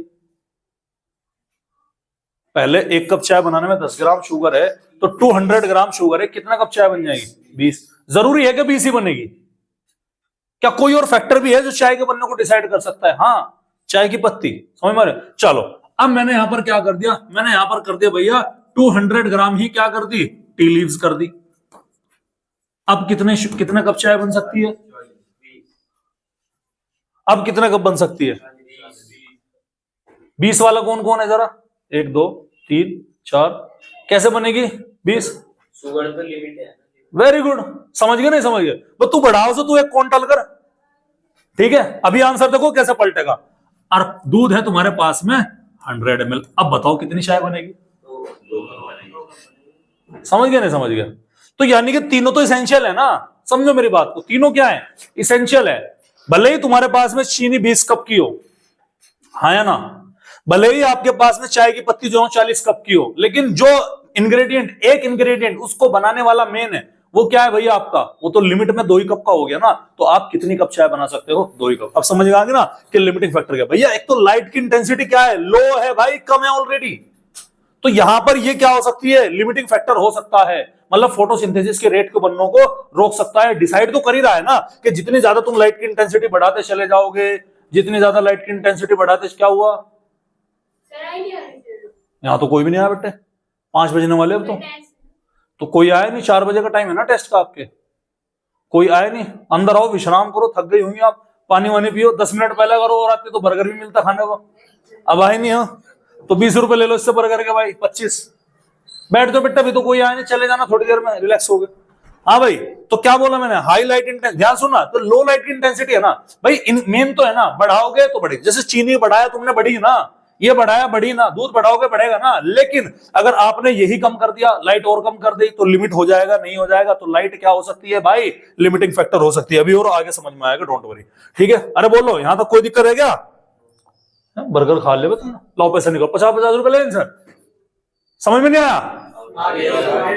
पहले एक कप चाय बनाने में 10 ग्राम शुगर है, तो 200 ग्राम शुगर है, कितना कप चाय बन जाएगी? 20। जरूरी है कि 20 ही बनेगी? क्या कोई और फैक्टर भी है जो चाय के बनने को डिसाइड कर सकता है? हाँ, चाय की पत्ती। समझ में? चलो अब मैंने यहां पर क्या कर दिया? मैंने यहां पर कर दिया भैया 200 ग्राम ही क्या कर दी? टी लीव्स कर दी। अब कितने कप चाय बन सकती है? अब कितने कप बन सकती है? 20 वाला कौन कौन है जरा? 1 2 3 4। कैसे बनेगी 20?
शुगर तो लिमिट है।
वेरी गुड, समझ गए नहीं समझ गए? तो तू बढ़ाओ से तू एक क्वांटल कर, ठीक है। अभी आंसर देखो कैसे पलटेगा। और दूध है तुम्हारे पास में 100 ml। अब बताओ कितनी चाय बनेगी? समझ गए नहीं समझ गए? तो यानी कि तीनों तो इसेंशियल है ना। समझो मेरी बात को, तीनों क्या है? इसेंशियल है। भले ही तुम्हारे पास में चीनी 20 कप की हो, हाँ या ना, भले ही आपके पास में चाय की पत्ती जो 40 कप की हो, लेकिन जो इंग्रेडिएंट, एक इंग्रेडिएंट उसको बनाने वाला मेन है, वो क्या है भैया आपका? वो तो लिमिट में 2 ही कप का हो गया ना। तो आप कितनी कप चाय बना सकते हो? 2 ही कप। अब समझ आ गया ना कि लिमिटिंग फैक्टर क्या भैया? एक तो लाइट की इंटेंसिटी क्या है? लो है भाई, कम है ऑलरेडी। तो यहां पर ये क्या हो सकती है, लिमिटिंग फैक्टर हो सकता है, मतलब फोटोसिंथेसिस के रेट के बनने को रोक सकता है। डिसाइड तो कर ही रहा है ना कि जितनी ज्यादा तुम लाइट की इंटेंसिटी बढ़ाते चले जाओगे, जितनी ज्यादा लाइट की इंटेंसिटी बढ़ाते, क्या हुआ, यहां तो कोई भी नहीं आया बेटे, 5 बजने वाले अब तो कोई आया नहीं, 4 बजे का टाइम है ना टेस्ट का आपके, कोई आया नहीं। अंदर आओ, विश्राम करो, थक गई होंगी आप, पानी वानी पियो, 10 मिनट पहले करो, और आते तो बर्गर भी मिलता खाने को, अब आए नहीं हो तो 20 रुपए ले लो इससे बर्गर के भाई, 25 बैठ दो बेटा, भी तो कोई आया नहीं, चले जाना थोड़ी देर में, रिलैक्स हो गए। हाँ भाई, तो क्या बोला मैंने, हाई लाइट इंटेंसिटी, ध्यान सुनना, तो लो लाइट की इंटेंसिटी है ना भाई, मेन तो है ना, बढ़ाओगे तो बढ़ेगी, जैसे चीनी बढ़ाया तुमने बढ़ी ना, ये बढ़ाया बढ़ी ना, दूध बढ़ाओगे बढ़ेगा ना, लेकिन अगर आपने यही कम कर दिया, लाइट और कम कर दी, तो लिमिट हो जाएगा, नहीं हो जाएगा, तो लाइट क्या हो सकती है भाई, लिमिटिंग फैक्टर हो सकती है। अभी और आगे समझ में आएगा, डोंट वरी, ठीक है। अरे बोलो, यहां तक कोई दिक्कत है क्या, बर्गर खा ले तुमने, लाओ पैसे निकालो, 50-50 रुपए ले सर, समझ में नहीं आया,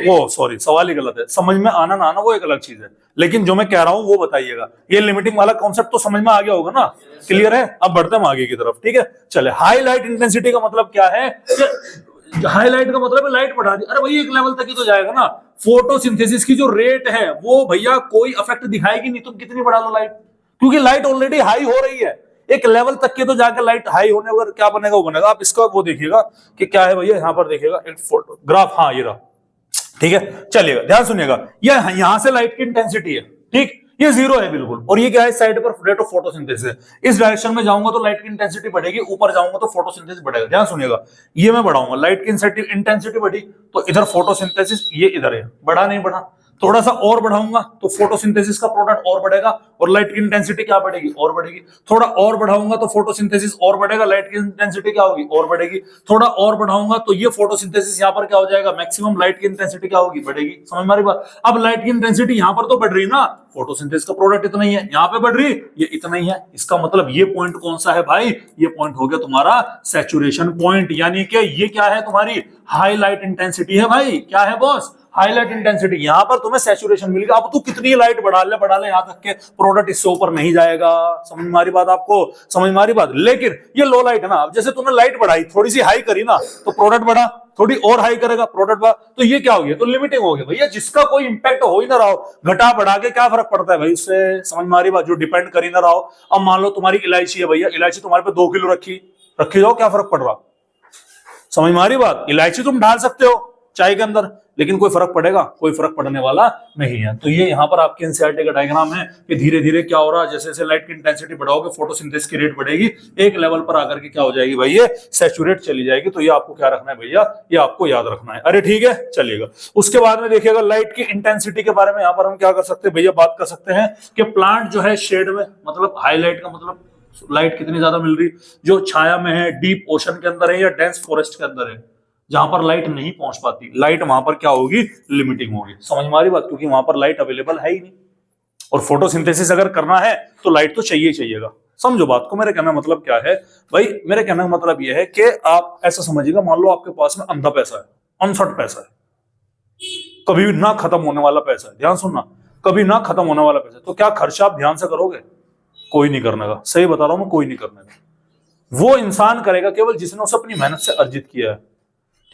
वो सॉरी सवाल ही गलत है, समझ में आना ना आना वो एक अलग चीज है, लेकिन जो मैं कह रहा हूं वो बताइएगा, ये लिमिटिंग वाला कॉन्सेप्ट तो समझ में आ गया होगा ना, क्लियर है। अब बढ़ते हम आगे की तरफ, ठीक है। चले, हाई लाइट इंटेंसिटी का मतलब क्या है, हाई लाइट का मतलब है लाइट बढ़ा दी, अरे भाई एक लेवल तक ही तो जाएगा ना, फोटोसिंथेसिस की जो रेट है वो भैया कोई इफेक्ट दिखाएगी नहीं, तुम कितनी बढ़ा लो लाइट, क्योंकि लाइट ऑलरेडी हाई हो रही है, एक लेवल तक के तो जाकर लाइट हाई होने पर क्या बनेगा, वो बनेगा। आप इसका वो देखिएगा कि क्या है भैया, यहां पर देखिएगा एक फोटो ग्राफ, हाँ ये रहा, ठीक है। चलिएगा, ध्यान सुनिएगा, ये यहां से लाइट की इंटेंसिटी है, ठीक, ये 0 है बिल्कुल, और ये क्या है, साइड पर रेट ऑफ फोटोसिंथेसिस है, इस डायरेक्शन में जाऊंगा तो लाइट की इंटेंसिटी बढ़ेगी, ऊपर जाऊंगा तो फोटोसिंथेसिस बढ़ेगा। ध्यान सुनिएगा, ये मैं बढ़ाऊंगा, लाइट की इंटेंसिटी बढ़ी तो इधर फोटोसिंथेसिस, ये इधर है, बढ़ा नहीं बढ़ा, थोड़ा सा और बढ़ाऊंगा तो फोटोसिंथेसिस का प्रोडक्ट और बढ़ेगा, और लाइट की इंटेंसिटी क्या बढ़ेगी, और बढ़ेगी, थोड़ा और बढ़ाऊंगा तो फोटोसिंथेसिस और बढ़ेगा, लाइट की इंटेंसिटी क्या होगी, और बढ़ेगी, थोड़ा और बढ़ाऊंगा तो ये फोटोसिंथेसिस यहाँ पर क्या हो जाएगा, मैक्सिमम लाइट की इंटेंसिटी क्या होगी, बढ़ेगी। समझ मारी बात, अब लाइट की इंटेंसिटी यहाँ पर तो बढ़ रही ना, फोटोसिंथेसिस का प्रोडक्ट इतना ही है, यहाँ पे बढ़ रही, ये इतना ही है, इसका मतलब ये पॉइंट कौन सा है भाई, ये पॉइंट हो गया तुम्हारा सैचुरेशन पॉइंट, यानी कि ये क्या है, तुम्हारी हाई लाइट इंटेंसिटी है भाई, क्या है बॉस, हाईलाइट इंटेंसिटी, यहां पर तुम्हें सैचुरेशन मिलेगा। अब तू कितनी लाइट बढ़ा ले यहां तक के प्रोडक्ट इससे ऊपर नहीं जाएगा। समझ मारी बात, आपको समझ मारी बात। लेकिन ये लो लाइट है ना, अब जैसे तुमने लाइट बढ़ाई, थोड़ी सी हाई करी ना तो प्रोडक्ट बढ़ा, थोड़ी और हाई करेगा प्रोडक्ट बढ़ा, तो ये क्या हो गया, तो लिमिटिंग हो गया भैया, जिसका कोई इंपैक्ट हो ही ना रहा हो, घटा बढ़ा के क्या फर्क पड़ता है भाई उससे। समझ मारी बात, जो डिपेंड कर ही ना रहा हो। अब मान लो तुम्हारी इलायची है भैया, इलायची तुम्हारे पे 2 किलो रखी जाओ, क्या फर्क पड़ रहा। समझ मारी बात, इलायची तुम डाल सकते हो चाय के अंदर, लेकिन कोई फर्क पड़ेगा, कोई फर्क पड़ने वाला नहीं है। तो ये यहाँ पर आपके एनसीईआरटी का डायग्राम है कि धीरे धीरे क्या हो रहा है, जैसे जैसे लाइट की इंटेंसिटी बढ़ाओगे फोटोसिंथेसिस की रेट बढ़ेगी, एक लेवल पर आकर के क्या हो जाएगी भाई, ये सैचुरेट चली जाएगी। तो ये आपको क्या रखना है भैया, ये आपको याद रखना है। अरे ठीक है, चलिएगा। उसके बाद में देखिएगा लाइट की इंटेंसिटी के बारे में यहाँ पर हम क्या कर सकते हैं भैया, बात कर सकते हैं कि प्लांट जो है शेड में, मतलब हाईलाइट का मतलब लाइट कितनी ज्यादा मिल रही, जो छाया में है, डीप ओशन के अंदर है या डेंस फॉरेस्ट के अंदर है, जहां पर लाइट नहीं पहुंच पाती, लाइट वहां पर क्या होगी, लिमिटिंग होगी। समझ में आ रही बात, क्योंकि वहां पर लाइट अवेलेबल है ही नहीं, और फोटोसिंथेसिस अगर करना है तो लाइट तो चाहिए चाहिएगा। समझो बात को, मेरे कहने का मतलब क्या है भाई, मेरे कहने का मतलब यह है कि आप ऐसा समझिएगा, मान लो आपके पास में अंधा पैसा है, अनसर्ट पैसा है, कभी ना खत्म होने वाला पैसा है, ध्यान सुनना, कभी ना खत्म होने वाला पैसा, तो क्या खर्चा आप ध्यान से करोगे, कोई नहीं करने का। सही बता रहा हूं मैं, कोई नहीं करने का। वो इंसान करेगा केवल जिसने उसे अपनी मेहनत से अर्जित किया है,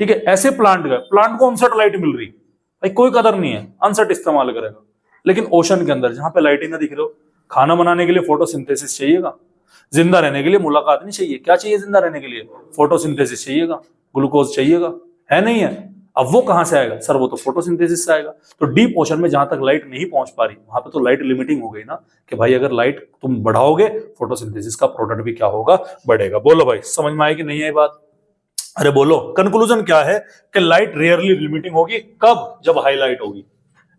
ठीक है। ऐसे प्लांट को अनसर्ट लाइट मिल रही भाई, कोई कदर नहीं है, अनसर्ट इस्तेमाल करेगा। लेकिन ओशन के अंदर जहां पे लाइट ही ना दिख रही हो, खाना बनाने के लिए फोटोसिंथेसिस चाहिएगा, जिंदा रहने के लिए मुलाकात नहीं चाहिए, क्या चाहिए जिंदा रहने के लिए, फोटोसिंथेसिस चाहिएगा, ग्लूकोज चाहिएगा, है नहीं है। अब वो कहां से आएगा सर, वो तो फोटोसिंथेसिस से आएगा। तो डीप ओशन में जहां तक लाइट नहीं पहुंच पा रही, वहां पे तो लाइट लिमिटिंग हो गई ना, कि भाई अगर लाइट तुम बढ़ाओगे, फोटोसिंथेसिस का प्रोडक्ट भी क्या होगा, बढ़ेगा। बोलो भाई, समझ में आएगी नहीं आई बात। अरे बोलो, कंक्लूजन क्या है कि लाइट रेयरली लिमिटिंग होगी, कब, जब हाईलाइट होगी।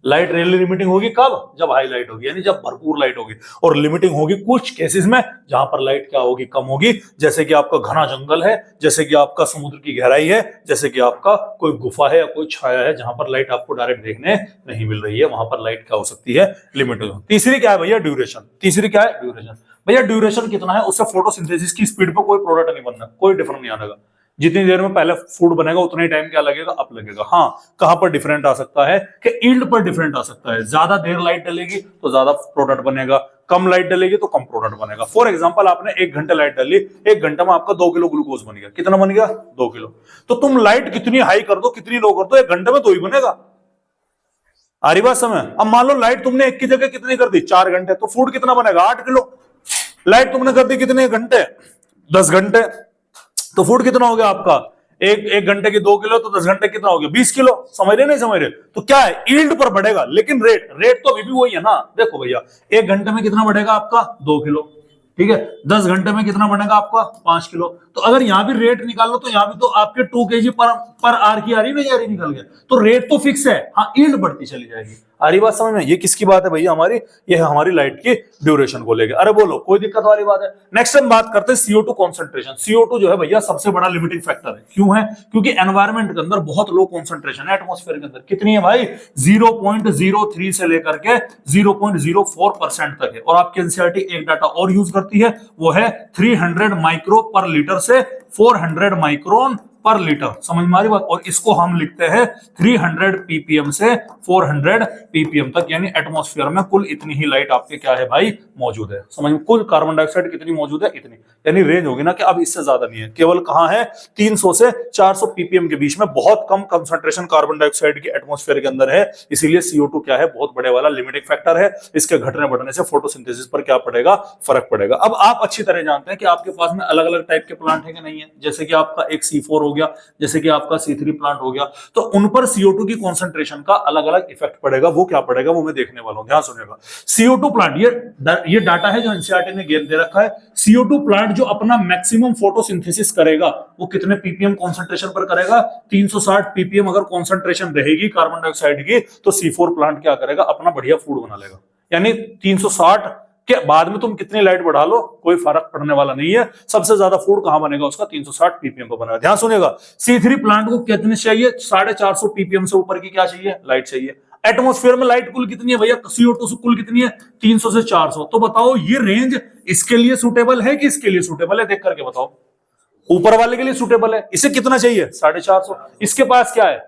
लाइट रेयरली लिमिटिंग होगी कब, जब हाईलाइट होगी, यानी जब भरपूर लाइट होगी। और लिमिटिंग होगी कुछ केसेस में जहां पर लाइट क्या होगी, कम होगी, जैसे कि आपका घना जंगल है, जैसे कि आपका समुद्र की गहराई है, जैसे कि आपका कोई गुफा है या कोई छाया है, जहां पर लाइट आपको डायरेक्ट देखने नहीं मिल रही है, वहां पर लाइट क्या हो सकती है, लिमिटेड। तीसरी क्या है भैया, ड्यूरेशन। तीसरी क्या है, ड्यूरेशन। भैया ड्यूरेशन कितना है, उससे फोटोसिंथेसिस की स्पीड पर कोई प्रोडक्ट नहीं बनना, कोई डिफरेंस नहीं आने का। जितनी देर में पहले फूड बनेगा उतना ही टाइम क्या लगेगा, अप लगेगा। हाँ, कहां पर डिफरेंट आ सकता है कि यील्ड पर डिफरेंट आ सकता है। ज्यादा देर लाइट डलेगी तो ज्यादा प्रोडक्ट बनेगा, कम लाइट डलेगी तो कम प्रोडक्ट बनेगा। फॉर एग्जांपल आपने 1 घंटे लाइट डाली, 1 घंटे में आपका 2 किलो ग्लूकोज बन गया। कितना बन गया? 2 किलो। तो तुम लाइट कितनी हाई कर दो, कितनी लो कर दो, 1 घंटे में 2 ही बनेगा। आ रही बात समय? अब मान लो लाइट तुमने 1 की जगह कितनी कर दी, 4 घंटे, तो फूड कितना बनेगा? 8 किलो। लाइट तुमने कर दी कितने घंटे? 10 घंटे। तो फूड कितना हो गया आपका? एक घंटे की 2 किलो, तो 10 घंटे कितना हो गया? 20 किलो। समझ रहे नहीं समझ रहे? तो क्या है, यील्ड पर बढ़ेगा, लेकिन रेट तो अभी भी वही है ना। देखो भैया, 1 घंटे में कितना बढ़ेगा आपका? 2 किलो। ठीक है, 10 घंटे में कितना बढ़ेगा आपका? 5 किलो। तो अगर यहां भी रेट निकालो तो यहां भी तो आपके 2 kg पर आर की आ रही नहीं आ रही, निकल गया। तो रेट तो फिक्स है, हाँ यील्ड बढ़ती चली जाएगी। आ रही बात समझ में? ये किसकी बात है भैया हमारी? ये है हमारी लाइट की ड्यूरेशन को लेकर। अरे बोलो, कोई दिक्कत वाली बात है? नेक्स्ट हम बात करते हैं CO2 कॉन्सेंट्रेशन। CO2 जो है भैया सबसे बड़ा लिमिटिंग फैक्टर है। क्यों है? क्योंकि एनवायरमेंट के अंदर बहुत लो कॉन्सेंट्रेशन है। एटमॉस्फेयर के अंदर कितनी है भाई? 0.03 से लेकर के 0.04% तक है। और आपकी एनसीईआरटी एक डाटा और यूज करती है, वो है 300 माइक्रो पर लीटर से 400 माइक्रोन पर लीटर। समझ में आ रही बात? और इसको हम लिखते हैं 300 ppm से 400 ppm तक, यानी एटमॉस्फेयर में कुल इतनी ही लाइट आपके क्या है भाई? मौजूद है। समझ में? कुल कार्बन डाइऑक्साइड कितनी मौजूद है? इतनी, यानी रेंज होगी ना कि अब इससे ज्यादा नहीं है। केवल कहां है? 300 से 400 ppm के बीच में बहुत कम कंसंट्रेशन कार्बन डाइऑक्साइड की एटमॉस्फेयर के अंदर है। इसीलिए CO2 क्या है? बहुत बड़े वाला लिमिटिंग फैक्टर है। इसके घटने बढ़ने से फोटोसिंथेसिस पर क्या पड़ेगा? फर्क पड़ेगा। अब आप अच्छी तरह जानते हैं कि आपके पास में अलग अलग टाइप के प्लांट है कि नहीं है। जैसे कि आपका एक C4 हो गया, जैसे कि आपका C3 प्लांट हो गया, तो उन पर CO2 की कंसंट्रेशन का अलग अलग इफेक्ट पड़ेगा। वो क्या पड़ेगा वो मैं देखने वाला हूं, ध्यान सुनिएगा। CO2 प्लांट, ये डाटा है जो एनसीईआरटी ने दे रखा है। CO2 प्लांट जो अपना मैक्सिमम फोटोसिंथेसिस करेगा वो कितने ppm कंसंट्रेशन पर करेगा? 360 ppm अगर कंसंट्रेशन रहेगी कार्बन डाइऑक्साइड की, तो C4 प्लांट क्या करेगा? अपना बढ़िया फूड बना लेगा। यानी 360 के बाद में तुम कितनी लाइट बढ़ा लो, कोई फर्क पड़ने वाला नहीं है। सबसे ज्यादा फूड कहां बनेगा उसका? 360 ppm पर बनेगा। ध्यान सुनिएगा, C3 प्लांट को कितनी चाहिए? 450 ppm से ऊपर की क्या चाहिए? लाइट चाहिए। एटमॉस्फेयर में लाइट कुल कितनी है भैया? CO2 से कुल कितनी है? 300 से 400। तो बताओ ये रेंज इसके लिए सूटेबल है कि इसके लिए सूटेबल है? देख करके बताओ। ऊपर वाले के लिए सूटेबल है। इसे कितना चाहिए? 450। इसके पास क्या है?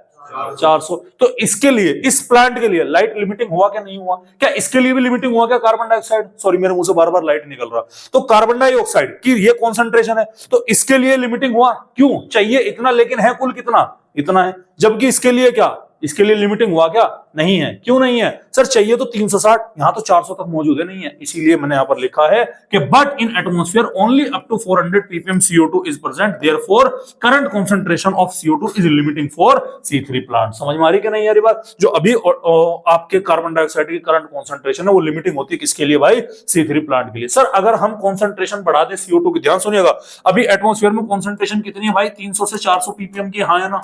400। तो इसके लिए, इस प्लांट के लिए लाइट लिमिटिंग हुआ क्या? नहीं हुआ। क्या इसके लिए भी लिमिटिंग हुआ क्या? कार्बन डाइऑक्साइड, सॉरी मेरे मुंह से बार बार लाइट निकल रहा, तो कार्बन डाइऑक्साइड की ये कॉन्सेंट्रेशन है, तो इसके लिए लिमिटिंग हुआ। क्यों? चाहिए इतना, लेकिन है कुल कितना? इतना है। जबकि इसके लिए क्या? इसके लिए लिमिटिंग हुआ क्या? नहीं है। क्यों नहीं है? सर चाहिए तो 360, यहां तो 400 तक मौजूद है, नहीं है। इसीलिए मैंने यहां पर लिखा है कि but in atmosphere only up to 400 ppm CO2 is present, therefore current concentration of CO2 is limiting for C3 plant. समझ में आ रही कि नहीं आ रही बात? जो अभी आपके कार्बन डाइऑक्साइड की करंट कंसंट्रेशन है वो लिमिटिंग होती है किसके लिए भाई? C3 प्लांट के लिए। सर अगर हम कंसंट्रेशन बढ़ा दें CO2 की, ध्यान सुनिएगा, अभी एटमॉस्फेयर में कंसंट्रेशन कितनी है भाई? 300 से 400 ppm की, हाँ है ना?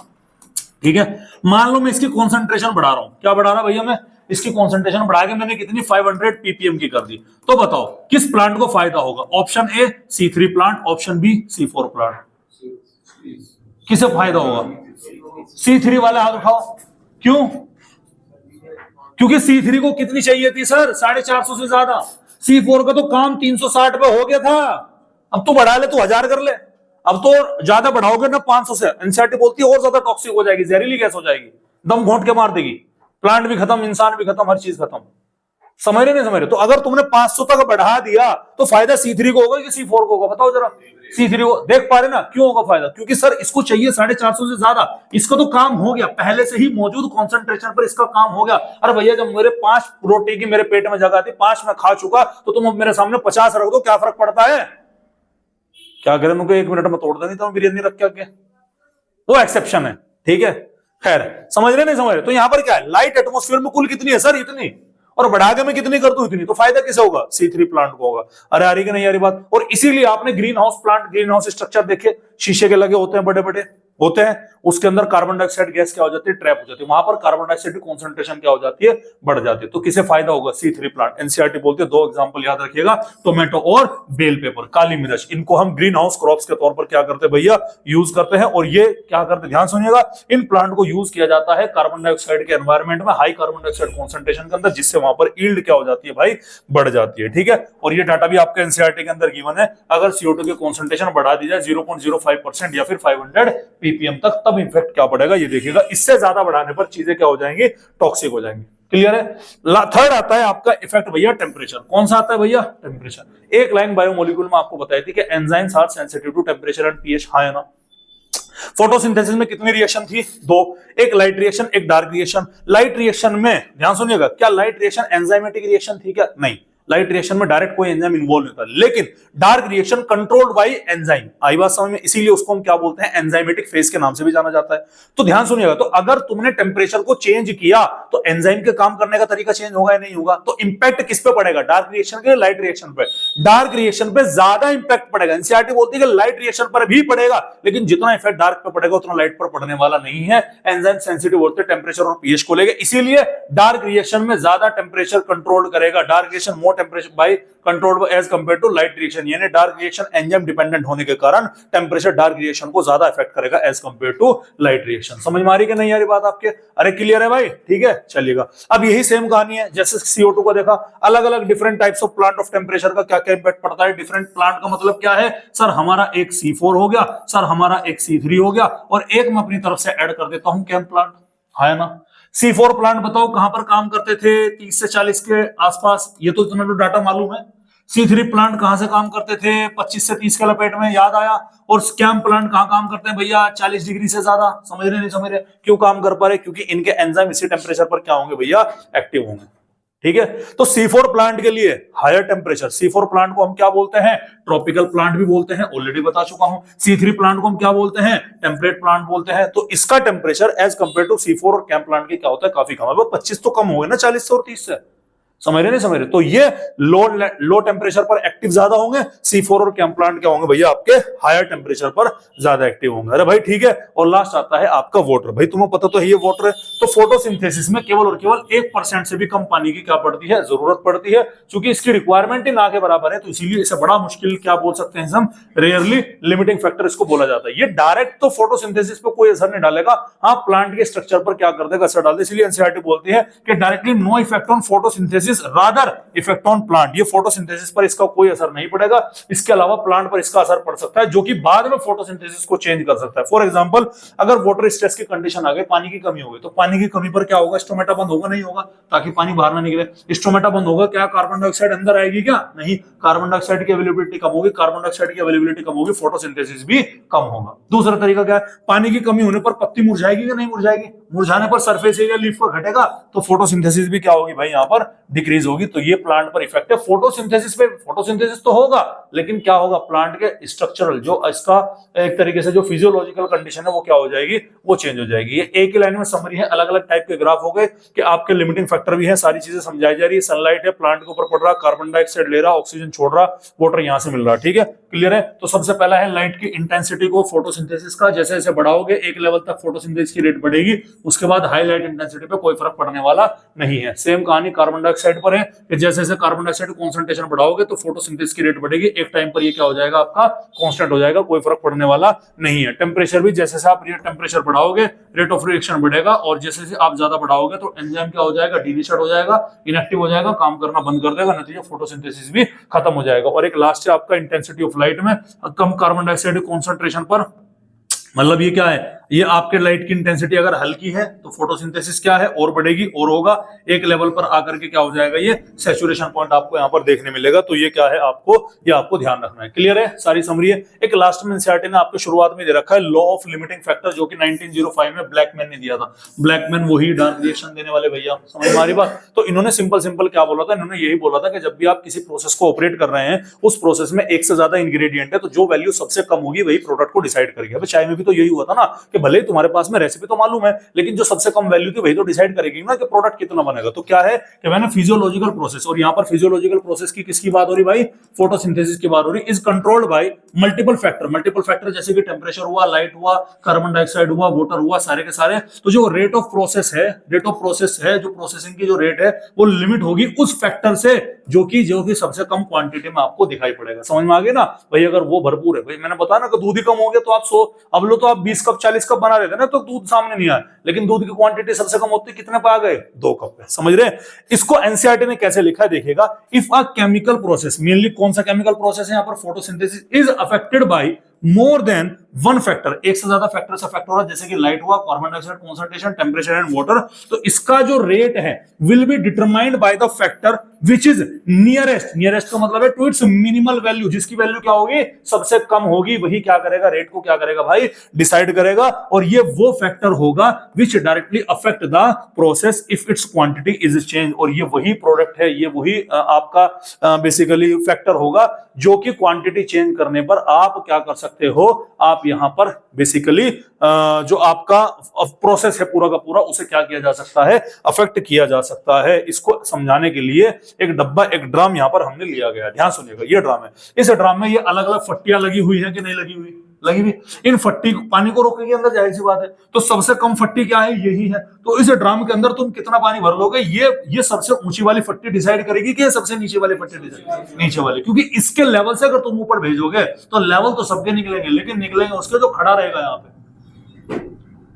ठीक है, मान लो मैं इसकी कंसंट्रेशन बढ़ा रहा हूं। क्या बढ़ा रहा भैया मैं? इसकी कंसंट्रेशन बढ़ा के मैंने कितनी? 500 ppm की कर दी। तो बताओ किस प्लांट को फायदा होगा? Option A C3 plant, option B C4 plant. किसे फायदा होगा? C3 वाले हाथ उठाओ। क्यों? क्योंकि C3 को कितनी चाहिए थी सर? 450 से ज्यादा। C4 का तो काम 360 पे हो गया था। अब तू बढ़ा ले, तू 1000 कर ले। अब तो ज्यादा बढ़ाओगे ना 500 से, एनसीईआरटी बोलती है और ज्यादा टॉक्सिक हो जाएगी, जहरीली गैस हो जाएगी, दम घोंट के मार देगी, प्लांट भी खत्म, इंसान भी खत्म, हर चीज खत्म। समझ रहे नहीं समझ रहे? तो अगर तुमने 500 तक बढ़ा दिया तो फायदा C3 को होगा कि C4 को होगा? बताओ जरा। C3 को। देख पा रहे ना क्यों होगा फायदा? क्योंकि सर इसको चाहिए 450 से ज्यादा, इसका तो काम हो गया, पहले से ही मौजूद कॉन्सेंट्रेशन पर इसका काम हो गया। अरे भैया जब मेरे 5 रोटी की मेरे पेट में जगह थी, 5 में खा चुका, तो तुम अब मेरे सामने 50 रख दो, क्या फर्क पड़ता है? क्या करें उनको 1 मिनट में तोड़ देनी तो बिरयानी रख के आगे, वो एक्सेप्शन है। ठीक है, खैर समझ रहे नहीं समझ रहे? तो यहां पर क्या है? लाइट एटमॉस्फेयर में कुल कितनी है सर? इतनी, और बढ़ा के मैं कितनी कर दूं? इतनी। तो फायदा किसे होगा? C3 प्लांट को होगा। अरे आ रही कि नहीं आ रही बात? और इसीलिए आपने green house plant, green house structure देखे, शीशे के लगे होते हैं बड़े बड़े, होते हैं, उसके अंदर कार्बन डाइऑक्साइड गैस क्या हो जाती है, ट्रैप हो जाती है, वहां पर कार्बन डाइऑक्साइड की कॉन्सेंट्रेशन क्या हो जाती है, बढ़ जाती है। तो किसे फायदा होगा, C3 प्लांट। एनसीईआरटी बोलती है, दो एग्जांपल याद रखिएगा, टोमेटो और बेल पेपर, काली मिर्च। इनको हम ग्रीन हाउस क्रॉप्स के तौर पर क्या करते हैं भैया, यूज करते हैं। और ये क्या करते हैं, ध्यान सुनिएगा, इन प्लांट को यूज किया जाता है कार्बन डाइऑक्साइड के एनवायरमेंट में, हाई कार्बन डाइऑक्साइड कॉन्सेंट्रेशन के अंदर, जिससे वहां पर यील्ड क्या हो जाती है भाई, बढ़ जाती है। ठीक है, और ये डाटा भी आपके एनसीईआरटी के अंदर गिवन है। अगर CO2 की कॉन्सेंट्रेशन बढ़ा दी जाए 0.05% या फिर 500 ppm तक, तब इफेक्ट क्या पड़ेगा ये देखिएगा। इससे ज्यादा बढ़ाने पर चीजें क्या हो जाएंगी, टॉक्सिक हो जाएंगी। क्लियर है। थर्ड आता है आपका इफेक्ट भैया टेम्परेचर। कौन सा आता है भैया, टेम्परेचर। एक लाइन बायोमोलिक्यूल में आपको बताई थी कि enzymes are sensitive to temperature and pH, हाँ है ना। फोटोसिंथेसिस में कितनी रिएक्शन थी, दो, एक लाइट रिएक्शन, एक डार्क रिएक्शन। लाइट रिएक्शन में ध्यान सुनिएगा, क्या लाइट रिएक्शन एंजाइमेटिक रिएक्शन थी क्या, नहीं, लाइट रिएक्शन में डायरेक्ट कोई एंजाइम इन्वॉल्व नहीं था। लेकिन dark reaction controlled by enzyme, आई बात समझ में, इसीलिए उसको हम क्या बोलते हैं, एंजाइमेटिक फेज के नाम से भी जाना जाता है। तो ध्यान सुनिएगा, तो अगर तुमने टेम्परेचर को चेंज किया तो एंजाइम के काम करने का तरीका चेंज होगा या नहीं होगा। तो इंपैक्ट किस पे पड़ेगा, डार्क रिएक्शन के, लाइट रिएक्शन पे। डार्क रिएक्शन पे ज्यादा इंपैक्ट पड़ेगा। एनसीईआरटी बोलती है कि लाइट रिएक्शन पर भी पड़ेगा, लेकिन जितना इफेक्ट डार्क पे पड़ेगा उतना लाइट पर पड़ने वाला नहीं है। एंजाइम सेंसिटिव होते हैं टेम्परेचर और पीएच को लेकर, इसीलिए डार्क रिएक्शन में ज्यादा टेम्परेचर कंट्रोल करेगा। Dark reaction more temperature by controlled as compare to light reaction, यानी डार्क रिएक्शन एंजाइम डिपेंडेंट होने के कारण टेम्परेचर डार्क रिएक्शन को ज्यादा इफेक्ट करेगा as compare to light reaction. समझ में आ रही कि नहीं आ रही बात आपके, अरे क्लियर है भाई, ठीक है चलिएगा। अब यही सेम कहानी है, जैसे CO2 को देखा, अलग अलग different types of plant of temperature का क्या क्या इंपैक्ट पड़ता है। डिफरेंट प्लांट का मतलब क्या है, सर हमारा एक C4 हो गया, सर हमारा एक C3 हो गया, और एक मैं अपनी तरफ से ऐड कर देता हूं कैम प्लांट, है ना। C4 प्लांट बताओ कहां पर काम करते थे, 30 से 40 के आसपास, ये तो तुम्हें डाटा मालूम है। C3 प्लांट कहां से काम करते थे, 25 से 30 के लपेट में, याद आया। और स्कैम प्लांट कहां काम करते हैं भैया, 40 डिग्री से ज्यादा। समझ रहे नहीं समझ रहे, क्यों काम कर पा रहे, क्योंकि इनके एंजाइम इसी टेम्परेचर पर क्या होंगे भैया, एक्टिव होंगे। ठीक है, तो C4 प्लांट के लिए हायर टेम्परेचर, C4 प्लांट को हम क्या बोलते हैं, ट्रॉपिकल प्लांट भी बोलते हैं, ऑलरेडी बता चुका हूं। C3 प्लांट को हम क्या बोलते हैं, टेम्परेट प्लांट बोलते हैं। तो इसका temperature as compare to C4 और कैम प्लांट के क्या होता है, काफी कम है। 25 तो कम हो गए ना 40 से और 30 से, समझ रहे नहीं समझ रहे। तो ये लो टेम्परेचर पर एक्टिव ज्यादा होंगे, C4 और कैम प्लांट क्या होंगे भैया, आपके हायर टेम्परेचर पर ज्यादा एक्टिव होंगे। अरे भाई ठीक है। और लास्ट आता है आपका वाटर। भाई तुम्हें पता तो है ये वाटर है। तो फोटोसिंथेसिस में केवल और केवल 1% से भी कम पानी की क्या पड़ती है, जरूरत पड़ती है। क्योंकि इसकी रिक्वायरमेंट ही ना के बराबर है, तो इसीलिए इसे बड़ा मुश्किल क्या बोल सकते हैं हम, रेयरली लिमिटिंग फैक्टर इसको बोला जाता है। ये डायरेक्ट तो फोटोसिंथेसिस पे कोई असर नहीं डालेगा, हाँ प्लांट के स्ट्रक्चर पर क्या कर देगा, असर डाल दे। इसलिए एनसीईआरटी बोलती है कि directly no effect on photosynthesis, rather effect on plant. ये फोटोसिंथेसिस पर इसका कोई असर नहीं पड़ेगा, इसके अलावा प्लांट पर इसका असर पड़ सकता है, जो कि बाद में फोटोसिंथेसिस को चेंज कर सकता है। फॉर एग्जांपल, अगर वाटर स्ट्रेस की कंडीशन आ गई, पानी की कमी हो गई, तो पानी की कमी पर क्या होगा, स्टोमेटा बंद होगा, नहीं होगा, ताकि पानी बाहर ना निकले। स्टोमेटा बंद होगा, क्या कार्बन डाइऑक्साइड अंदर आएगी क्या, नहीं, कार्बन डाइऑक्साइड की अवेलेबिलिटी कम होगी। कार्बन डाइऑक्साइड की अवेलेबिलिटी कम होगी, फोटोसिंथेसिस भी कम होगा। दूसरा तरीका क्या है, पानी की कमी होने पर पत्ती मुरझाएगी या नहीं मुरझाएगी, मुरझाने पर सरफेस एरिया लीफ पर घटेगा, तो फोटोसिंथेसिस भी क्या होगी भाई, यहाँ पर डिक्रीज होगी। तो ये प्लांट पर इफेक्ट है। फोटोसिंथेसिस पे, फोटोसिंथेसिस तो होगा, लेकिन क्या होगा, प्लांट के स्ट्रक्चरल जो इसका एक तरीके से जो फिजियोलॉजिकल कंडीशन है वो क्या हो जाएगी, वो चेंज हो जाएगी। ये एक ही लाइन में समरी है, अलग अलग टाइप के ग्राफ हो गए कि आपके लिमिटिंग फैक्टर भी है, सारी चीजें समझाई जा रही है। सनलाइट है, प्लांट के ऊपर पड़ रहा, कार्बन डाइऑक्साइड ले रहा, ऑक्सीजन छोड़ रहा, वाटर यहां से मिल रहा, ठीक है क्लियर है। तो सबसे पहला है लाइट की इंटेंसिटी को फोटोसिंथेसिस का, जैसे जैसे बढ़ाओगे एक लेवल तक फोटोसिंथेसिस की रेट बढ़ेगी, उसके बाद हाई लाइट इंटेंसिटी पे कोई फर्क पड़ने वाला नहीं है। सेम कहानी कार्बन डाइऑक्साइड पर है कि जैसे जैसे कार्बन डाइऑक्साइड कॉन्सेंट्रेशन बढ़ाओगे तो फोटोसिंथेसिस की रेट बढ़ेगी, एक टाइम पर ये क्या हो जाएगा, आपका कांस्टेंट हो जाएगा, कोई फर्क पड़ने वाला नहीं है। टेम्परेचर भी जैसे जैसे आप टेम्परेचर बढ़ाओगे रेट ऑफ रिएक्शन बढ़ेगा, और जैसे जैसे आप ज्यादा बढ़ाओगे तो एंजाइम क्या हो जाएगा, डिनेचर्ड हो जाएगा, इनएक्टिव हो जाएगा, काम करना बंद कर देगा, नतीजा फोटोसिंथेसिस भी खत्म हो जाएगा। और एक लास्ट है आपका इंटेंसिटी ऑफ लाइट में, कम कार्बन डाइऑक्साइड कॉन्सेंट्रेशन पर, मतलब ये क्या है, ये आपके लाइट की इंटेंसिटी अगर हल्की है तो फोटोसिंथेसिस क्या है, और बढ़ेगी और होगा, एक लेवल पर आकर के क्या हो जाएगा, ये सैचुरेशन पॉइंट आपको यहाँ पर देखने मिलेगा। तो ये क्या है, आपको ये आपको ध्यान रखना है। क्लियर है, सारी समरी है। एक लास्ट में एनसीईआरटी ने आपको शुरुआत में दे रखा है लॉ ऑफ लिमिटिंग फैक्टर, जो कि 1905 में ब्लैकमैन ने दिया था। ब्लैकमैन वही डार्क रिएक्शन देने वाले भैया, समझ में आ रही बात। तो इन्होंने सिंपल क्या बोला था, इन्होंने यही बोला था कि जब भी आप किसी प्रोसेस को ऑपरेट कर रहे हैं, उस प्रोसेस में एक से ज्यादा इंग्रेडिएंट है, तो जो वैल्यू सबसे कम होगी वही प्रोडक्ट को डिसाइड करेगी। अब चाय में भी तो यही हुआ था ना कि भले ही तुम्हारे पास में रेसिपी तो मालूम है, लेकिन जो सबसे कम वैल्यू थी वही तो डिसाइड करेगी ना कि प्रोडक्ट कितना बनेगा। तो क्या है कि मैंने फिजियोलॉजिकल प्रोसेस, और यहाँ पर फिजियोलॉजिकल प्रोसेस की किसकी बात हो रही भाई, फोटोसिंथेसिस की बात हो रही, is controlled by multiple factor जैसे कि टेम्परेचर हुआ, लाइट हुआ, कार्बन डाइऑक्साइड हुआ, वाटर हुआ, सारे के सारे। तो जो रेट ऑफ प्रोसेस है, जो प्रोसेसिंग की जो रेट है वो लिमिट होगी उस फैक्टर से जो कि सबसे कम क्वांटिटी में आपको दिखाई पड़ेगा। समझ में आ गया ना भाई। अगर वो भरपूर है, भाई मैंने बताया ना कि दूध ही कम हो गया तो आप 100, अब लो तो आप 20 कप 40 कप बना लेते ना तो दूध सामने नहीं आया, लेकिन दूध की क्वांटिटी सबसे कम होती कितने पे आ गए, 2 कप पे। समझ रहे हैं? इसको एनसीईआरटी ने कैसे लिखा है देखिएगा, if a chemical process, mainly कौन सा केमिकल प्रोसेस है यहाँ पर, photosynthesis, is affected by more than one factor, एक से ज्यादा फैक्टर से अफेक्ट हो रहा है, जैसे कि लाइट हुआ, carbon dioxide concentration, temperature and water, तो इसका जो रेट है will be determined by the factor which is nearest का मतलब है टू इट्स मिनिमल वैल्यू, जिसकी वैल्यू क्या होगी, सबसे कम होगी, वही क्या करेगा, रेट को क्या करेगा भाई, डिसाइड करेगा। और ये वो फैक्टर होगा विच directly affect the process if it's quantity is change, और ये वही प्रोडक्ट है, ये वही आपका बेसिकली फैक्टर होगा जो कि क्वांटिटी चेंज करने पर आप क्या कर सकते हो, आप यहां पर बेसिकली जो आपका प्रोसेस है पूरा का पूरा, उसे क्या किया जा सकता है, अफेक्ट किया जा सकता है। इसको समझाने के लिए एक डब्बा, एक ड्राम यहां पर हमने लिया गया, ध्यान सुनिएगा, ये ड्राम है, इस ड्राम में ये अलग अलग फट्टियां लगी हुई है कि नहीं लगी हुई, लगी हुई। इन फट्टी पानी को रोकेगी अंदर, जाहिर सी बात है, तो सबसे कम फट्टी क्या है, यही है। तो इस ड्राम के अंदर तुम कितना पानी भर लोगे, ये सबसे ऊंची वाली फट्टी डिसाइड करेगी कि सबसे नीचे वाली फट्टी डिसाइड, नीचे वाली, क्योंकि इसके लेवल से अगर तुम ऊपर भेजोगे तो लेवल तो सबके निकलेंगे, लेकिन निकलेंगे उसके जो खड़ा रहेगा यहाँ पे।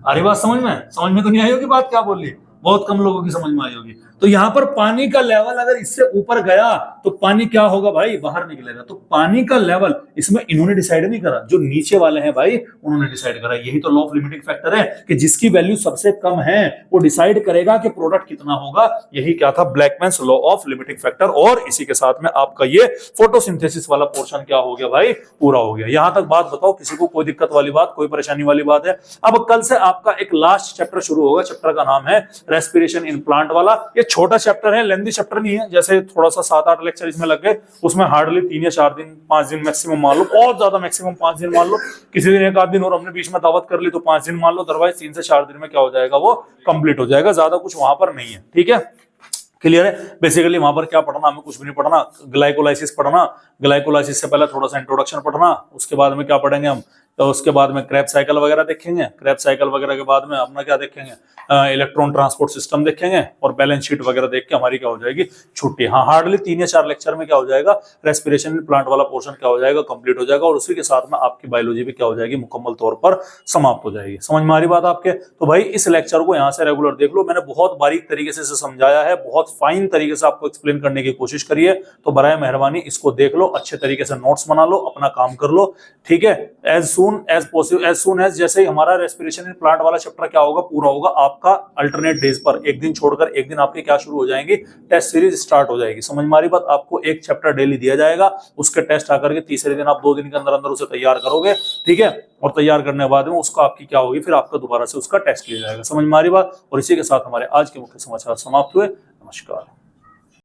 अरे बात समझ में तो नहीं आई होगी बात, क्या बोल रही, बहुत कम लोगों की समझ में आई होगी। तो यहां पर पानी का लेवल अगर इससे ऊपर गया तो पानी क्या होगा भाई, बाहर निकलेगा। तो पानी का लेवल इसमें इन्होंने डिसाइड नहीं करा, जो नीचे वाले हैं भाई उन्होंने डिसाइड करा। यही तो लॉ ऑफ लिमिटिंग फैक्टर है कि जिसकी वैल्यू सबसे कम है वो डिसाइड करेगा कि प्रोडक्ट कितना होगा। यही क्या था, ब्लैकमैन्स लॉ ऑफ लिमिटिंग फैक्टर। और इसी के साथ में आपका ये फोटोसिंथेसिस वाला पोर्शन क्या हो गया भाई, पूरा हो गया। यहां तक बात बताओ, किसी को कोई दिक्कत वाली बात, कोई परेशानी वाली बात है? अब कल से आपका एक लास्ट चैप्टर शुरू होगा, चैप्टर का नाम है रेस्पिरेशन इन प्लांट वाला। ये छोटा चैप्टर है, लेंथी चैप्टर नहीं है, जैसे थोड़ा सा 7-8 लेक्चर इसमें लग गए, उसमें हार्डली 3 या 4 दिन 5 दिन मैक्सिमम मान लो, बहुत ज्यादा मैक्सिमम 5 दिन मान लो, किसी दिन 1 आध दिन और हमने बीच में दावत कर ली तो 5 दिन मान लो, अदरवाइज 3 से 4 दिन में क्या हो जाएगा, वो कंप्लीट हो जाएगा। ज्यादा कुछ वहां पर नहीं है, ठीक है, क्लियर है। बेसिकली वहां पर क्या पढ़ना, हमें कुछ भी नहीं पढ़ना, ग्लाइकोलाइसिस पढ़ना, ग्लाइकोलाइसिस से पहले थोड़ा सा इंट्रोडक्शन पढ़ना, उसके बाद में क्या पढ़ेंगे हम, तो उसके बाद में क्रैब साइकिल वगैरह देखेंगे, क्रैब साइकिल वगैरह के बाद में अपना क्या देखेंगे, इलेक्ट्रॉन ट्रांसपोर्ट सिस्टम देखेंगे, और बैलेंस शीट वगैरह देख के हमारी क्या हो जाएगी, छुट्टी। हाँ, हार्डली 3 या 4 लेक्चर में क्या हो जाएगा, रेस्पिरेशन प्लांट वाला पोर्शन क्या हो जाएगा, कंप्लीट हो जाएगा, और उसी के साथ में आपकी बायोलॉजी भी क्या हो जाएगी, मुकम्मल तौर पर समाप्त हो जाएगी। समझ में आ रही बात आपके? तो भाई इस लेक्चर को यहाँ से रेगुलर देख लो, मैंने बहुत बारीक तरीके से समझाया है, बहुत फाइन तरीके से आपको एक्सप्लेन करने की कोशिश करी है। तो बराए मेहरबानी इसको देख लो, अच्छे तरीके से नोट्स बना लो, अपना काम कर लो, ठीक है। एज सून एज जैसे ही हमारा रेस्पिरेशन इन प्लांट वाला चैप्टर क्या होगा, पूरा होगा, आपका अल्टरनेट डेज पर एक दिन छोड़कर एक दिन आपके क्या शुरू हो जाएंगे, टेस्ट सीरीज स्टार्ट हो जाएगी। समझ में आ रही बात? आपको एक चैप्टर डेली दिया जाएगा, उसके टेस्ट आकर के तीसरे दिन आप 2 दिन के अंदर अंदर उसे तैयार करोगे, ठीक है, और तैयार करने के बाद में उसका आपकी क्या होगी, फिर आपका दोबारा से उसका टेस्ट लिया जाएगा। समझ में आ रही बात? और इसी के साथ हमारे आज के मुख्य समाचार समाप्त हुए। नमस्कार।